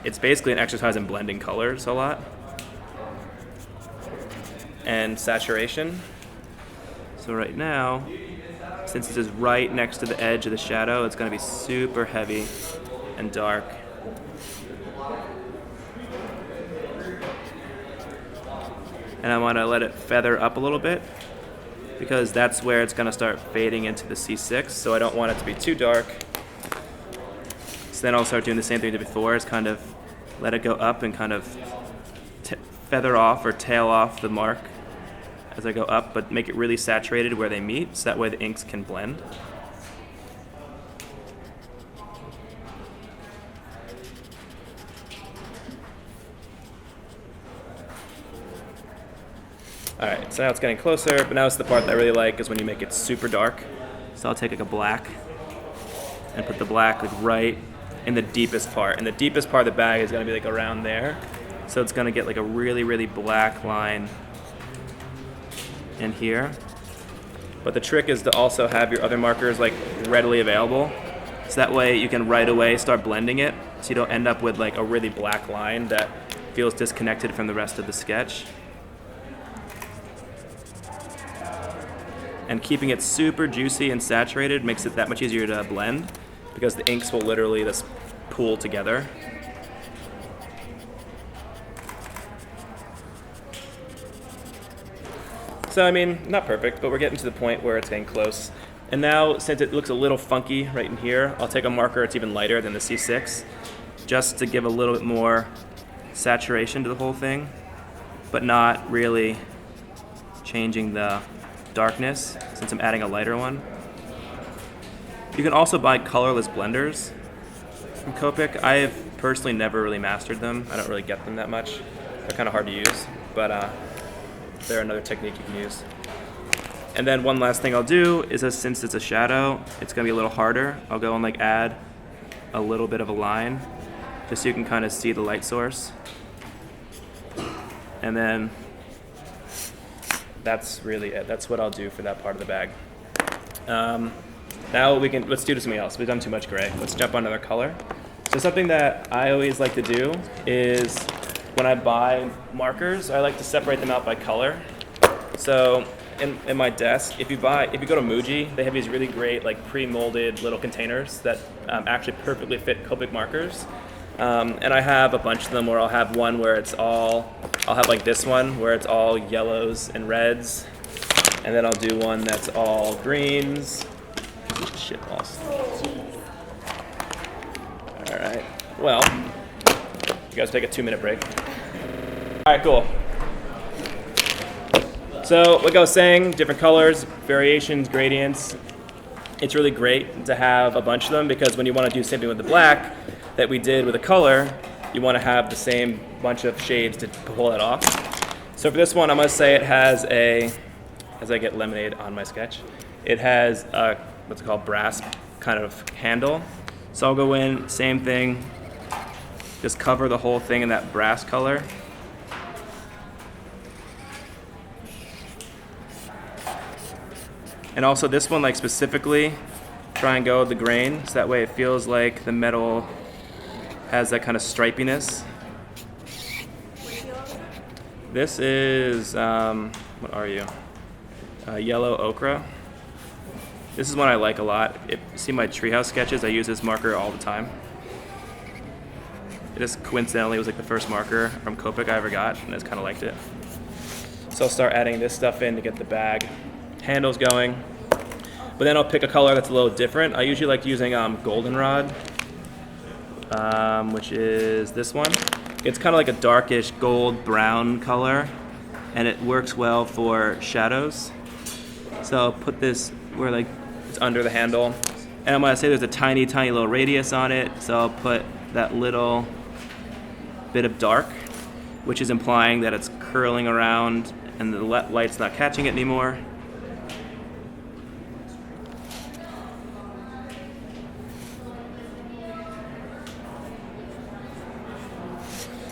it's basically an exercise in blending colors a lot and saturation. So right now, since this is right next to the edge of the shadow, it's going to be super heavy and dark. And I want to let it feather up a little bit because that's where it's going to start fading into the C6, so I don't want it to be too dark. So then I'll start doing the same thing I did before, is kind of let it go up and kind of feather off or tail off the mark as I go up, but make it really saturated where they meet, so that way the inks can blend. Alright, so now it's getting closer, but now it's the part that I really like is when you make it super dark. So I'll take like a black and put the black like right in the deepest part. And the deepest part of the bag is going to be like around there. So it's going to get like a really, really black line in here. But the trick is to also have your other markers like readily available. So that way you can right away start blending it, so you don't end up with like a really black line that feels disconnected from the rest of the sketch. And keeping it super juicy and saturated makes it that much easier to blend because the inks will literally just pool together. So I mean, not perfect, but we're getting to the point where it's getting close. And now, since it looks a little funky right in here, I'll take a marker that's even lighter than the C6 just to give a little bit more saturation to the whole thing, but not really changing the darkness since I'm adding a lighter one. You can also buy colorless blenders from Copic. I have personally never really mastered them. I don't really get them that much. They're kind of hard to use, but they're another technique you can use. And then one last thing I'll do is that since it's a shadow, it's going to be a little harder. I'll go and like add a little bit of a line just so you can kind of see the light source. And then that's really it. That's what I'll do for that part of the bag. Now let's do something else. We've done too much gray. Let's jump on another color. So something that I always like to do is when I buy markers, I like to separate them out by color. So in my desk, if you go to Muji, they have these really great like pre-molded little containers that actually perfectly fit Copic markers. And I have a bunch of them where I'll have one where I'll have like this one where it's all yellows and reds, and then I'll do one that's all greens. Shit balls. All right. Well, you guys take a 2-minute break. All right, cool. So like I was saying, different colors, variations, gradients. It's really great to have a bunch of them because when you want to do the same thing with the black that we did with the color, you want to have the same bunch of shades to pull that off. So for this one, I'm going to say it has as I get lemonade on my sketch, it has a, what's it called, brass kind of handle. So I'll go in, same thing, just cover the whole thing in that brass color. And also this one, like specifically, try and go with the grain, so that way it feels like the metal has that kind of stripiness. This is, what are you? Yellow ochre. This is one I like a lot. If you see my treehouse sketches, I use this marker all the time. It just coincidentally was like the first marker from Copic I ever got, and I just kind of liked it. So I'll start adding this stuff in to get the bag handles going. But then I'll pick a color that's a little different. I usually like using goldenrod, which is this one. It's kind of like a darkish gold brown color, and it works well for shadows. So I'll put this where like it's under the handle, and I'm gonna say there's a tiny, tiny little radius on it. So I'll put that little bit of dark, which is implying that it's curling around and the light's not catching it anymore.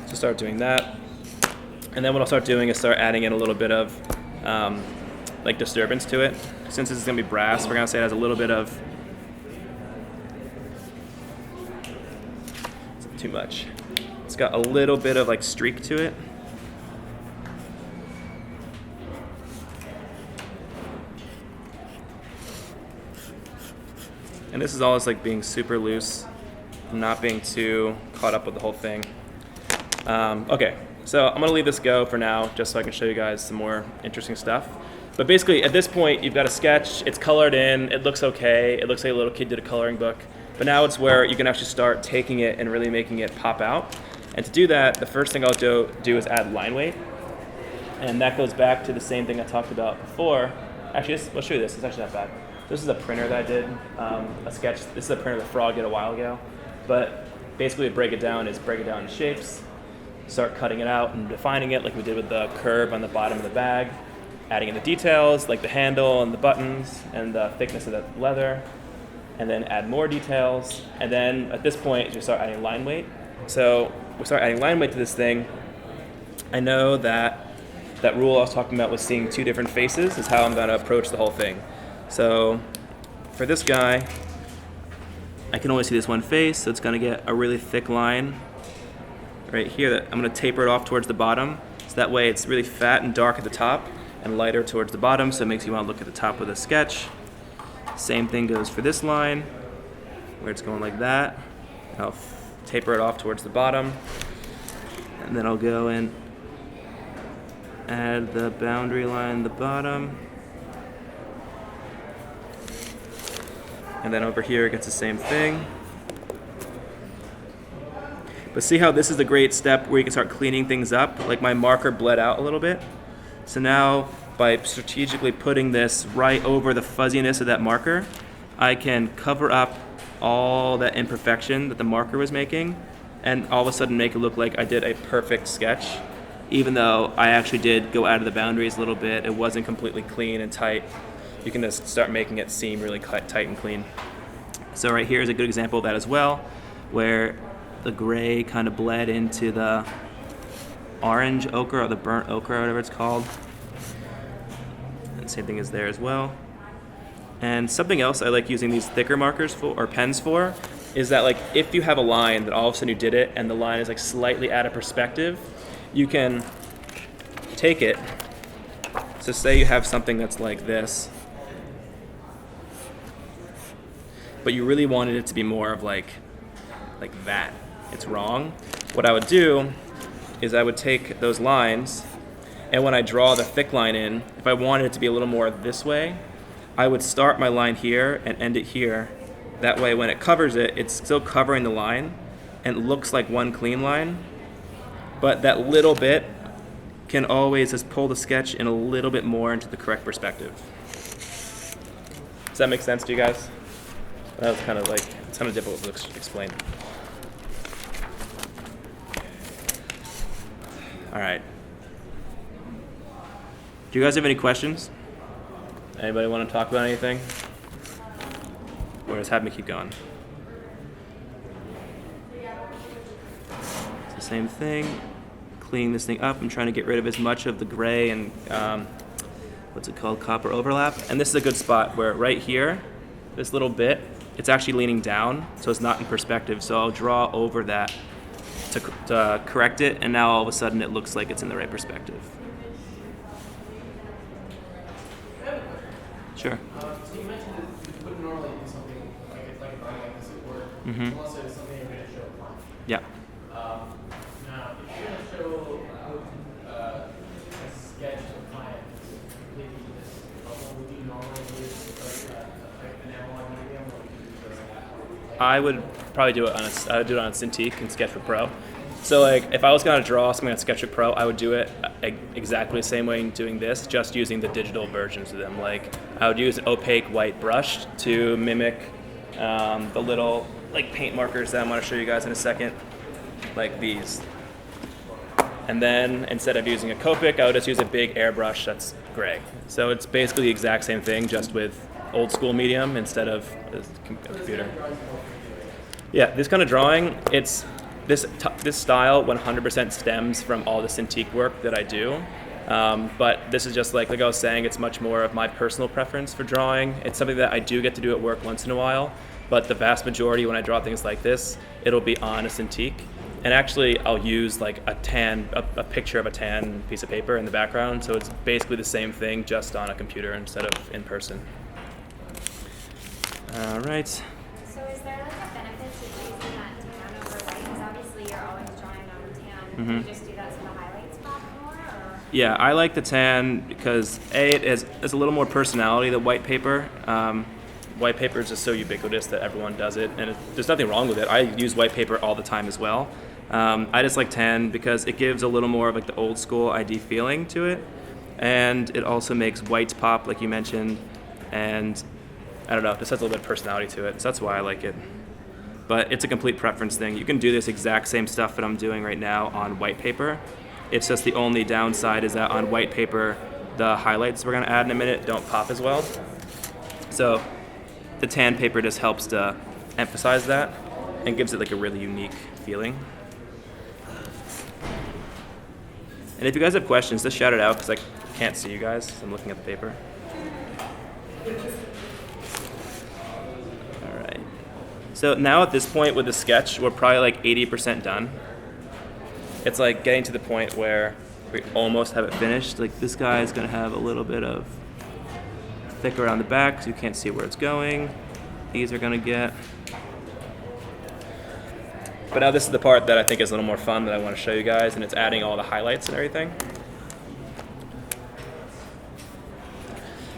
So start doing that. And then what I'll start doing is start adding in a little bit of like disturbance to it. Since this is gonna be brass, we're gonna say it has a little bit of, too much. It's got a little bit of like streak to it. And this is always like being super loose, not being too caught up with the whole thing. Okay, so I'm gonna leave this go for now, just so I can show you guys some more interesting stuff. But basically, at this point, you've got a sketch. It's colored in. It looks okay. It looks like a little kid did a coloring book. But now it's where you can actually start taking it and really making it pop out. And to do that, the first thing I'll do is add line weight. And that goes back to the same thing I talked about before. Actually, I'll show you this. It's actually not bad. This is a printer that I did, a sketch. This is a printer that Frog did a while ago. But basically, break it down in shapes, start cutting it out and defining it like we did with the curve on the bottom of the bag, adding in the details like the handle and the buttons and the thickness of the leather, and then add more details. And then at this point, you start adding line weight. So we start adding line weight to this thing. I know that rule I was talking about was seeing two different faces is how I'm going to approach the whole thing. So for this guy, I can only see this one face, so it's going to get a really thick line right here that I'm going to taper it off towards the bottom. So that way it's really fat and dark at the top and lighter towards the bottom, so it makes you want to look at the top of the sketch. Same thing goes for this line, where it's going like that. I'll taper it off towards the bottom, and then I'll go and add the boundary line at the bottom. And then over here it gets the same thing. But see how this is a great step where you can start cleaning things up? Like my marker bled out a little bit. So now by strategically putting this right over the fuzziness of that marker, I can cover up all that imperfection that the marker was making and all of a sudden make it look like I did a perfect sketch, even though I actually did go out of the boundaries a little bit. It wasn't completely clean and tight. You can just start making it seem really tight and clean. So right here is a good example of that as well, where the gray kind of bled into the orange ochre or the burnt ochre or whatever it's called. And same thing is there as well. And something else I like using these thicker markers for, or pens for, is that like if you have a line that all of a sudden you did it and the line is like slightly out of perspective, you can take it. So say you have something that's like this, but you really wanted it to be more of like that. It's wrong. What I would do is I would take those lines, and when I draw the thick line in, if I wanted it to be a little more this way, I would start my line here and end it here. That way when it covers it, it's still covering the line and it looks like one clean line, but that little bit can always just pull the sketch in a little bit more into the correct perspective. Does that make sense to you guys? That was kind of like, it's kind of difficult to explain. All right. Do you guys have any questions? Anybody want to talk about anything? Or just have me keep going? It's the same thing. Cleaning this thing up. I'm trying to get rid of as much of the gray and what's it called, copper overlap. And this is a good spot where right here, this little bit, it's actually leaning down, so it's not in perspective. So I'll draw over that to correct it, and now all of a sudden it looks like it's in the right perspective. Sure. So you mentioned that you would normally do something like a drawing like this at work, unless it's something you're going to show a client. Yeah. Now, if you're going to show a sketch to a client, completely this, would you normally use like an analog medium, or would you use I would probably do it on a Cintiq and Sketchbook Pro. So like if I was going to draw something on Sketchbook Pro, I would do it exactly the same way doing this, just using the digital versions of them. Like I would use an opaque white brush to mimic the little like paint markers that I'm going to show you guys in a second, like these. And then instead of using a Copic, I would just use a big airbrush that's gray. So it's basically the exact same thing, just with old school medium instead of a computer. Yeah, this kind of drawing, this style 100% stems from all the Cintiq work that I do. But this is just like I was saying, it's much more of my personal preference for drawing. It's something that I do get to do at work once in a while, but the vast majority when I draw things like this, it'll be on a Cintiq. And actually I'll use like a picture of a tan piece of paper in the background, so it's basically the same thing, just on a computer instead of in person. All right. So is there like a benefit to choosing that tan over white? Because obviously you're always drawing on tan. Mm-hmm. You just do that to the highlight spot more, or? Yeah, I like the tan because it has a little more personality than white paper. White paper is just so ubiquitous that everyone does it, and there's nothing wrong with it. I use white paper all the time as well. I just like tan because it gives a little more of like the old school ID feeling to it, and it also makes whites pop, like you mentioned, and I don't know, just has a little bit of personality to it, so that's why I like it. But it's a complete preference thing. You can do this exact same stuff that I'm doing right now on white paper. It's just the only downside is that on white paper, the highlights we're gonna add in a minute don't pop as well. So the tan paper just helps to emphasize that and gives it like a really unique feeling. And if you guys have questions, just shout it out because I can't see you guys. So I'm looking at the paper. All right. So now at this point with the sketch, we're probably like 80% done. It's like getting to the point where we almost have it finished. Like this guy is gonna have a little bit of thick around the back so you can't see where it's going. These are gonna get. But now this is the part that I think is a little more fun that I want to show you guys, and it's adding all the highlights and everything.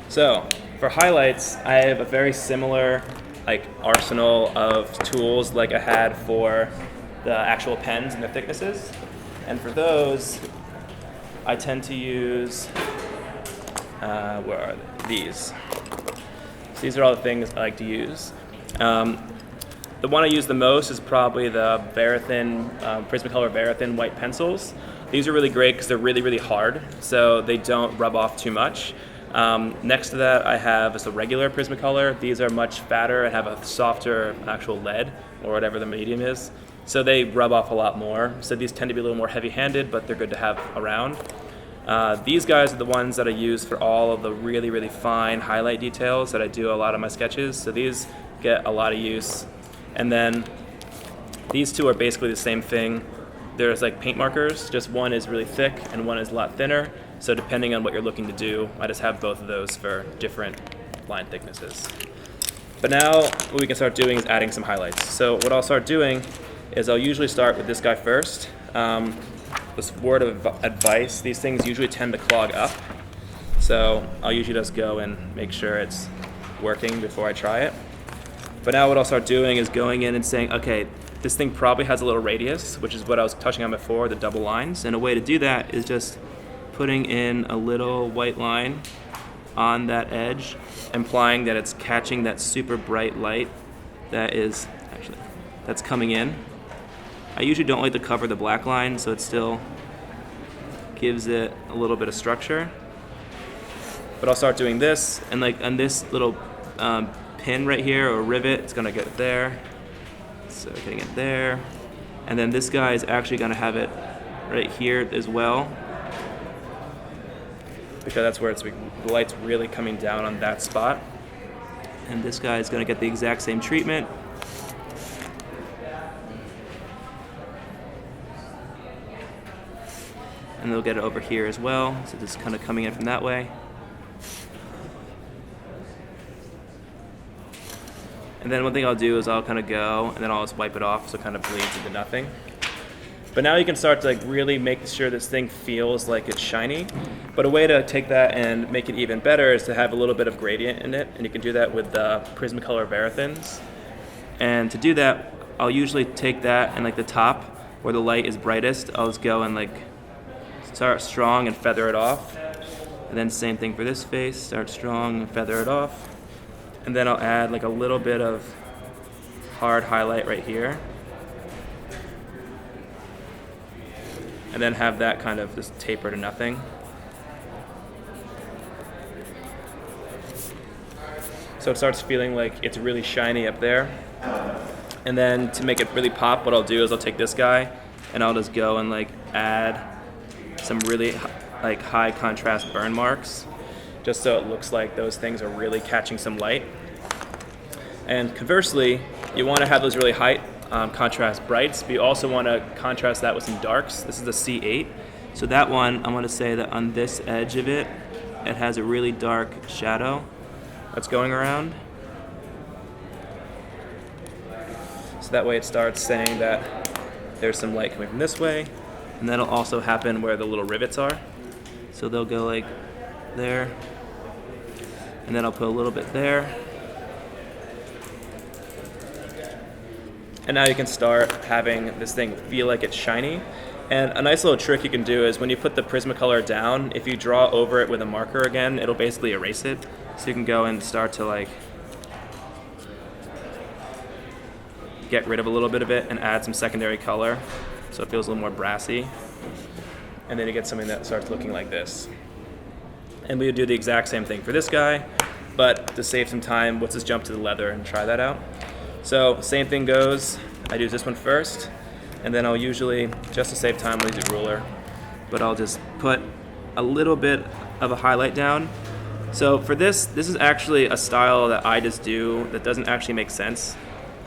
So for highlights, I have a very similar like arsenal of tools like I had for the actual pens and the thicknesses. And for those, I tend to use, where are they? These. So these are all the things I like to use. The one I use the most is probably the Verithin, Prismacolor Verithin white pencils. These are really great because they're really, really hard, so they don't rub off too much. Next to that, I have just a regular Prismacolor. These are much fatter and have a softer actual lead, or whatever the medium is. So they rub off a lot more. So these tend to be a little more heavy-handed, but they're good to have around. These guys are the ones that I use for all of the really, really fine highlight details that I do a lot of my sketches. So these get a lot of use. And then these two are basically the same thing. There's like paint markers, just one is really thick and one is a lot thinner. So depending on what you're looking to do, I just have both of those for different line thicknesses. But now what we can start doing is adding some highlights. So what I'll start doing is I'll usually start with this guy first. This word of advice, these things usually tend to clog up. So I'll usually just go and make sure it's working before I try it. But now what I'll start doing is going in and saying, okay, this thing probably has a little radius, which is what I was touching on before, the double lines. And a way to do that is just putting in a little white line on that edge, implying that it's catching that super bright light that's coming in. I usually don't like to cover the black line, so it still gives it a little bit of structure. But I'll start doing this, and like on this little pin right here, or rivet, it's gonna get there. So getting it there. And then this guy is actually gonna have it right here as well, because that's where the light's really coming down on that spot. And this guy is gonna get the exact same treatment. And they'll get it over here as well, so this is kind of coming in from that way. And then one thing I'll do is I'll kind of go, and then I'll just wipe it off so it kind of bleeds into nothing. But now you can start to like really make sure this thing feels like it's shiny. But a way to take that and make it even better is to have a little bit of gradient in it, and you can do that with the Prismacolor Verithins. And to do that, I'll usually take that and like the top where the light is brightest, I'll just go and like start strong and feather it off. And then same thing for this face, start strong and feather it off. And then I'll add like a little bit of hard highlight right here. And then have that kind of just taper to nothing. So it starts feeling like it's really shiny up there. And then to make it really pop, what I'll do is I'll take this guy and I'll just go and like add some really like high contrast burn marks, just so it looks like those things are really catching some light. And conversely, you want to have those really high contrast brights, but you also want to contrast that with some darks. This is a C8. So that one, I want to say that on this edge of it, it has a really dark shadow that's going around. So that way it starts saying that there's some light coming from this way, and And that'll also happen where the little rivets are. So they'll go like there. And then I'll put a little bit there. And now you can start having this thing feel like it's shiny. And a nice little trick you can do is when you put the Prismacolor down, if you draw over it with a marker again, it'll basically erase it. So you can go and start to like get rid of a little bit of it and add some secondary color so it feels a little more brassy. And then you get something that starts looking like this. And we would do the exact same thing for this guy, but to save some time, let's just jump to the leather and try that out. So same thing goes, I do this one first, and then I'll usually, just to save time, I'll use a ruler, but I'll just put a little bit of a highlight down. So for this is actually a style that I just do that doesn't actually make sense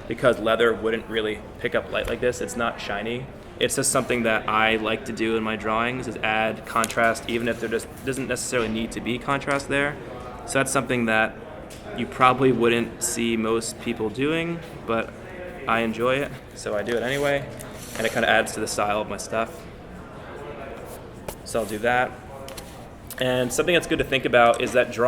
because leather wouldn't really pick up light like this. It's not shiny. It's just something that I like to do in my drawings, is add contrast even if there just doesn't necessarily need to be contrast there. So that's something that you probably wouldn't see most people doing, but I enjoy it, so I do it anyway, and it kind of adds to the style of my stuff. So I'll do that. And something that's good to think about is that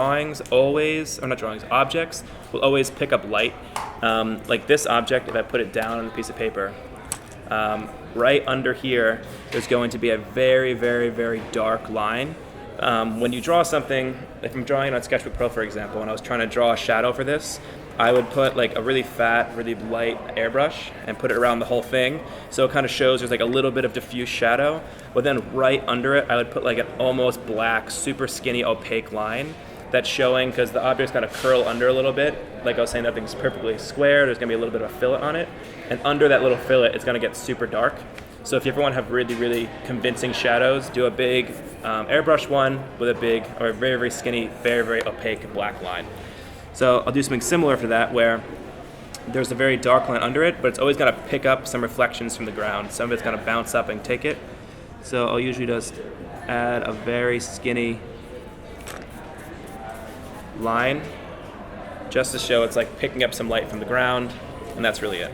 objects will always pick up light. Like this object, if I put it down on a piece of paper, right under here, there's going to be a very, very, very dark line. When you draw something, if I'm drawing on Sketchbook Pro, for example, and I was trying to draw a shadow for this, I would put like a really fat, really light airbrush and put it around the whole thing. So it kind of shows there's like a little bit of diffuse shadow, but then right under it, I would put like an almost black, super skinny, opaque line that's showing, because the object's gonna curl under a little bit. Like I was saying, nothing's perfectly square, there's gonna be a little bit of a fillet on it. And under that little fillet, it's gonna get super dark. So if you ever want to have really, really convincing shadows, do a big airbrush one with a big, or a very, very skinny, very, very opaque black line. So I'll do something similar to that where there's a very dark line under it, but it's always going to pick up some reflections from the ground. Some of it's going to bounce up and take it. So I'll usually just add a very skinny line just to show it's like picking up some light from the ground, and that's really it.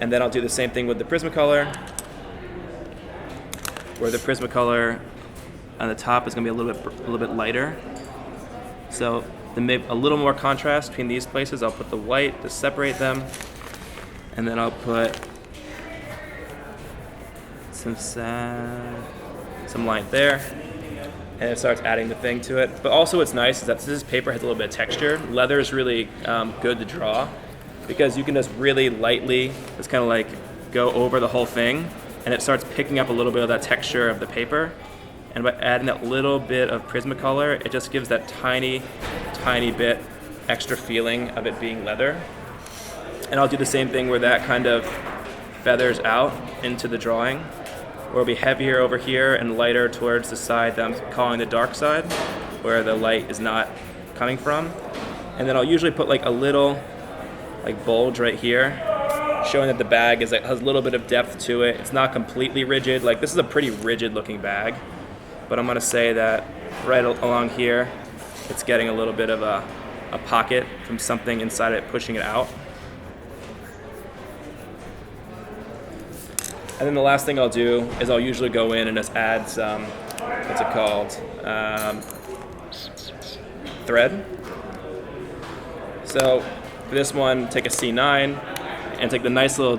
And then I'll do the same thing with the Prismacolor, where the Prismacolor on the top is going to be a little bit lighter. So to make a little more contrast between these places, I'll put the white to separate them, and then I'll put some light there, and it starts adding the thing to it. But also what's nice is that this paper has a little bit of texture. Leather is really good to draw, because you can just really lightly just kind of like go over the whole thing, and it starts picking up a little bit of that texture of the paper. And by adding that little bit of Prismacolor, it just gives that tiny, tiny bit extra feeling of it being leather. And I'll do the same thing where that kind of feathers out into the drawing, where it'll be heavier over here and lighter towards the side that I'm calling the dark side, where the light is not coming from. And then I'll usually put like a little like bulge right here, showing that the bag has a little bit of depth to it. It's not completely rigid. Like this is a pretty rigid looking bag, but I'm gonna say that right along here, it's getting a little bit of a pocket from something inside it pushing it out. And then the last thing I'll do is I'll usually go in and just add some, what's it called? Thread. So for this one, take a C9 and take the nice little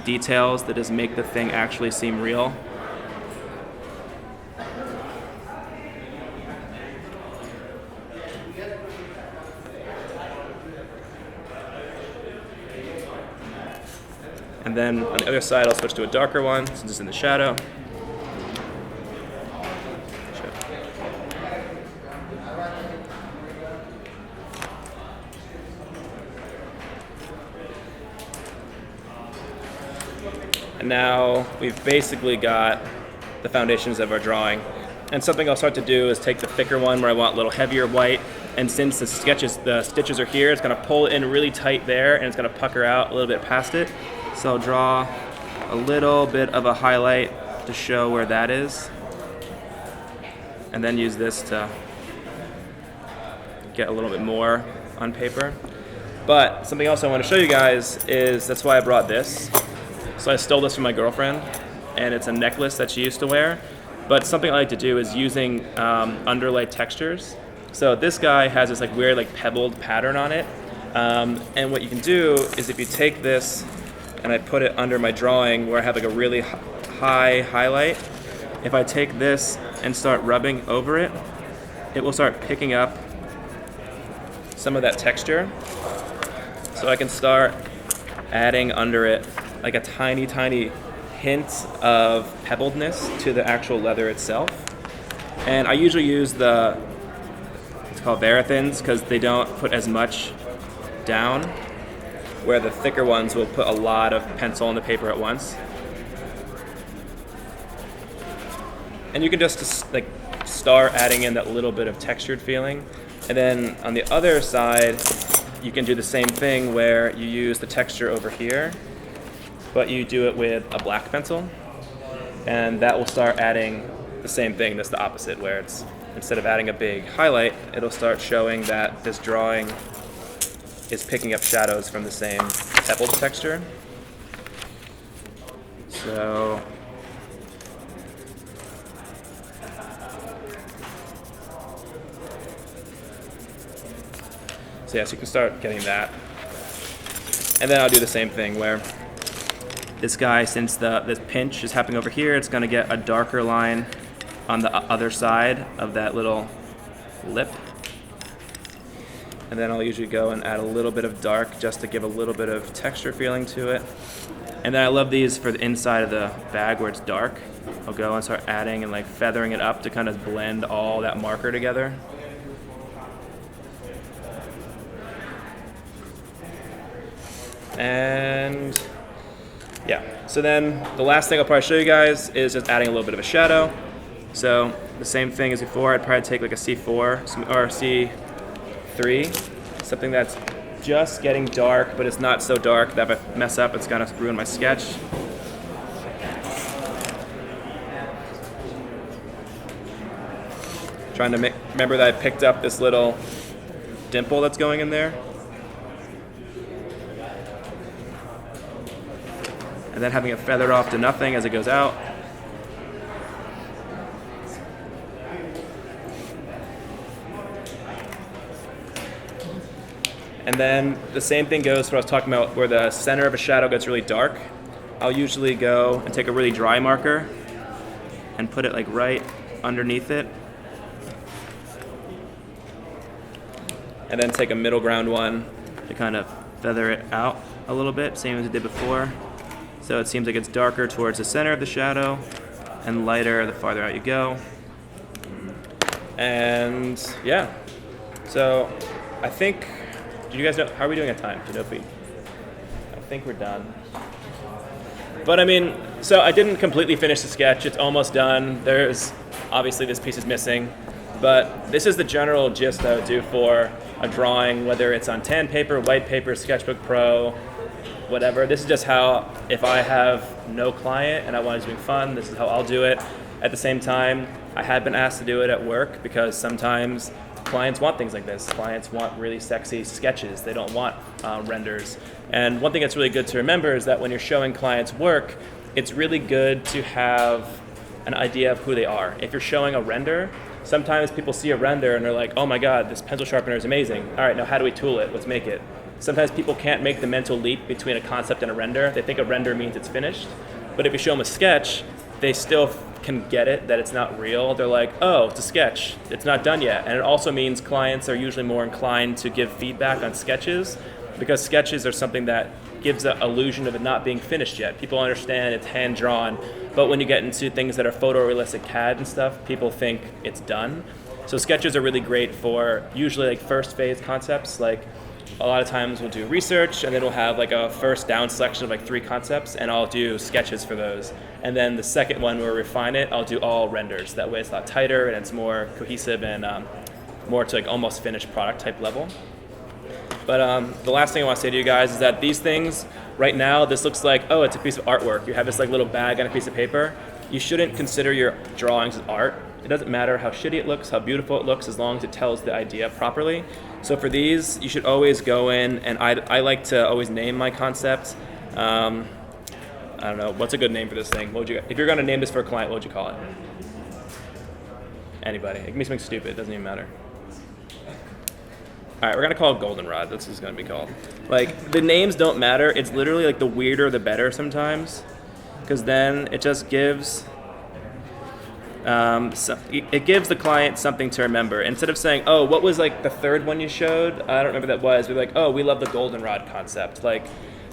details that just make the thing actually seem real. And then on the other side, I'll switch to a darker one since it's in the shadow. And now we've basically got the foundations of our drawing. And something I'll start to do is take the thicker one where I want a little heavier white, and since the stitches are here, it's gonna pull it in really tight there, and it's gonna pucker out a little bit past it. So I'll draw a little bit of a highlight to show where that is, and then use this to get a little bit more on paper. But something else I want to show you guys is, that's why I brought this. So I stole this from my girlfriend, and it's a necklace that she used to wear. But something I like to do is using underlay textures. So this guy has this like weird like pebbled pattern on it. And what you can do is if you take this and I put it under my drawing where I have like a really high highlight, if I take this and start rubbing over it, it will start picking up some of that texture. So I can start adding under it like a tiny, tiny hint of pebbledness to the actual leather itself. And I usually use it's called Verathins because they don't put as much down, where the thicker ones will put a lot of pencil on the paper at once. And you can just like start adding in that little bit of textured feeling. And then on the other side, you can do the same thing where you use the texture over here, but you do it with a black pencil. And that will start adding the same thing. That's the opposite, where it's instead of adding a big highlight, it'll start showing that this drawing is picking up shadows from the same pebbled texture. So yes, you can start getting that. And then I'll do the same thing where this guy, since this pinch is happening over here, it's going to get a darker line on the other side of that little lip. And then I'll usually go and add a little bit of dark just to give a little bit of texture feeling to it. And then I love these for the inside of the bag where it's dark. I'll go and start adding and like feathering it up to kind of blend all that marker together. And yeah, so then the last thing I'll probably show you guys is just adding a little bit of a shadow. So the same thing as before, I'd probably take like a C4 or C3, something that's just getting dark, but it's not so dark that if I mess up, it's gonna ruin my sketch. Trying to remember that I picked up this little dimple that's going in there. And then having it feathered off to nothing as it goes out. And then the same thing goes for what I was talking about where the center of a shadow gets really dark. I'll usually go and take a really dry marker and put it like right underneath it. And then take a middle ground one to kind of feather it out a little bit, same as we did before. So it seems like it's darker towards the center of the shadow and lighter the farther out you go. And yeah, so I think, do you guys know, how are we doing on time? Do you know if I think we're done. But I mean, so I didn't completely finish the sketch. It's almost done. There's, obviously this piece is missing, but this is the general gist I would do for a drawing, whether it's on tan paper, white paper, Sketchbook Pro, whatever. This is just how, if I have no client and I want to do fun, this is how I'll do it. At the same time, I have been asked to do it at work because sometimes clients want things like this. Clients want really sexy sketches. They don't want renders. And one thing that's really good to remember is that when you're showing clients work, it's really good to have an idea of who they are. If you're showing a render, sometimes people see a render and they're like, oh my God, this pencil sharpener is amazing. All right, now how do we tool it? Let's make it. Sometimes people can't make the mental leap between a concept and a render. They think a render means it's finished. But if you show them a sketch, they still can get it, that it's not real. They're like, oh, it's a sketch. It's not done yet. And it also means clients are usually more inclined to give feedback on sketches because sketches are something that gives an illusion of it not being finished yet. People understand it's hand-drawn, but when you get into things that are photorealistic CAD and stuff, people think it's done. So sketches are really great for usually like first phase concepts. Like a lot of times we'll do research and then we'll have like a first down selection of like 3 concepts and I'll do sketches for those. And then the second one where we refine it, I'll do all renders. That way it's a lot tighter and it's more cohesive and more to like almost finished product type level. But the last thing I want to say to you guys is that these things, right now, this looks like, oh, it's a piece of artwork. You have this like little bag on a piece of paper. You shouldn't consider your drawings as art. It doesn't matter how shitty it looks, how beautiful it looks, as long as it tells the idea properly. So for these, you should always go in, and I like to always name my concept. I don't know. What's a good name for this thing? What would you, if you're gonna name this for a client, what would you call it? Anybody. It can be something stupid. It doesn't even matter. All right, we're gonna call it goldenrod. That's what it's gonna be called. Like, the names don't matter. It's literally like the weirder the better sometimes, because then it just gives it gives the client something to remember. Instead of saying, "Oh, what was like the third one you showed?" I don't remember what that was. We're like, "Oh, we love the goldenrod concept." Like,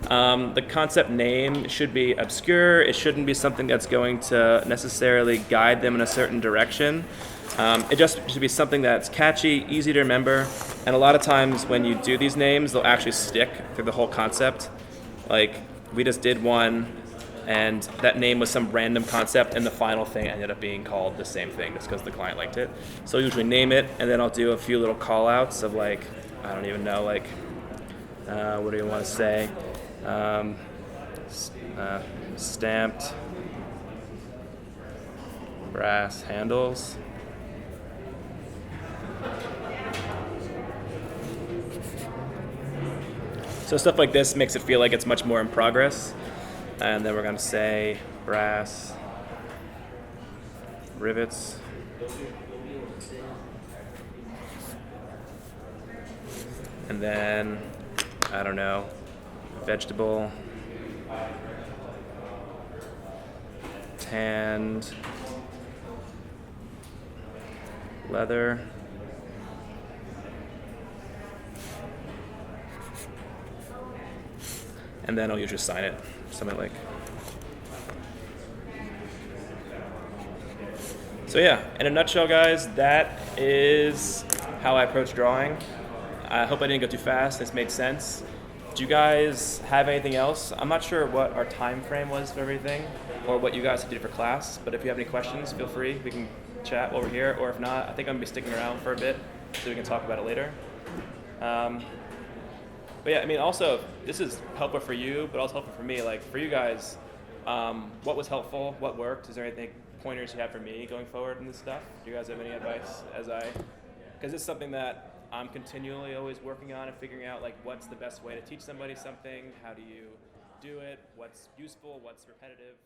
the concept name should be obscure. It shouldn't be something that's going to necessarily guide them in a certain direction. It just should be something that's catchy, easy to remember, and a lot of times when you do these names, they'll actually stick through the whole concept. Like, we just did one, and that name was some random concept, and the final thing ended up being called the same thing just because the client liked it. So I'll usually name it, and then I'll do a few little call-outs of, like, I don't even know, like, what do you want to say? Stamped brass handles. So stuff like this makes it feel like it's much more in progress. And then we're going to say brass rivets. And then, I don't know, vegetable, tanned leather, and then I'll usually sign it, something like. So yeah, in a nutshell, guys, that is how I approach drawing. I hope I didn't go too fast. This made sense. Do you guys have anything else? I'm not sure what our time frame was for everything, or what you guys did for class. But if you have any questions, feel free. We can chat while we're here, or if not, I think I'm gonna be sticking around for a bit so we can talk about it later. But yeah, I mean, also, this is helpful for you, but also helpful for me. Like, for you guys, what was helpful? What worked? Is there anything, pointers you have for me going forward in this stuff? Do you guys have any advice because it's something that I'm continually always working on and figuring out, like, what's the best way to teach somebody something? How do you do it? What's useful? What's repetitive?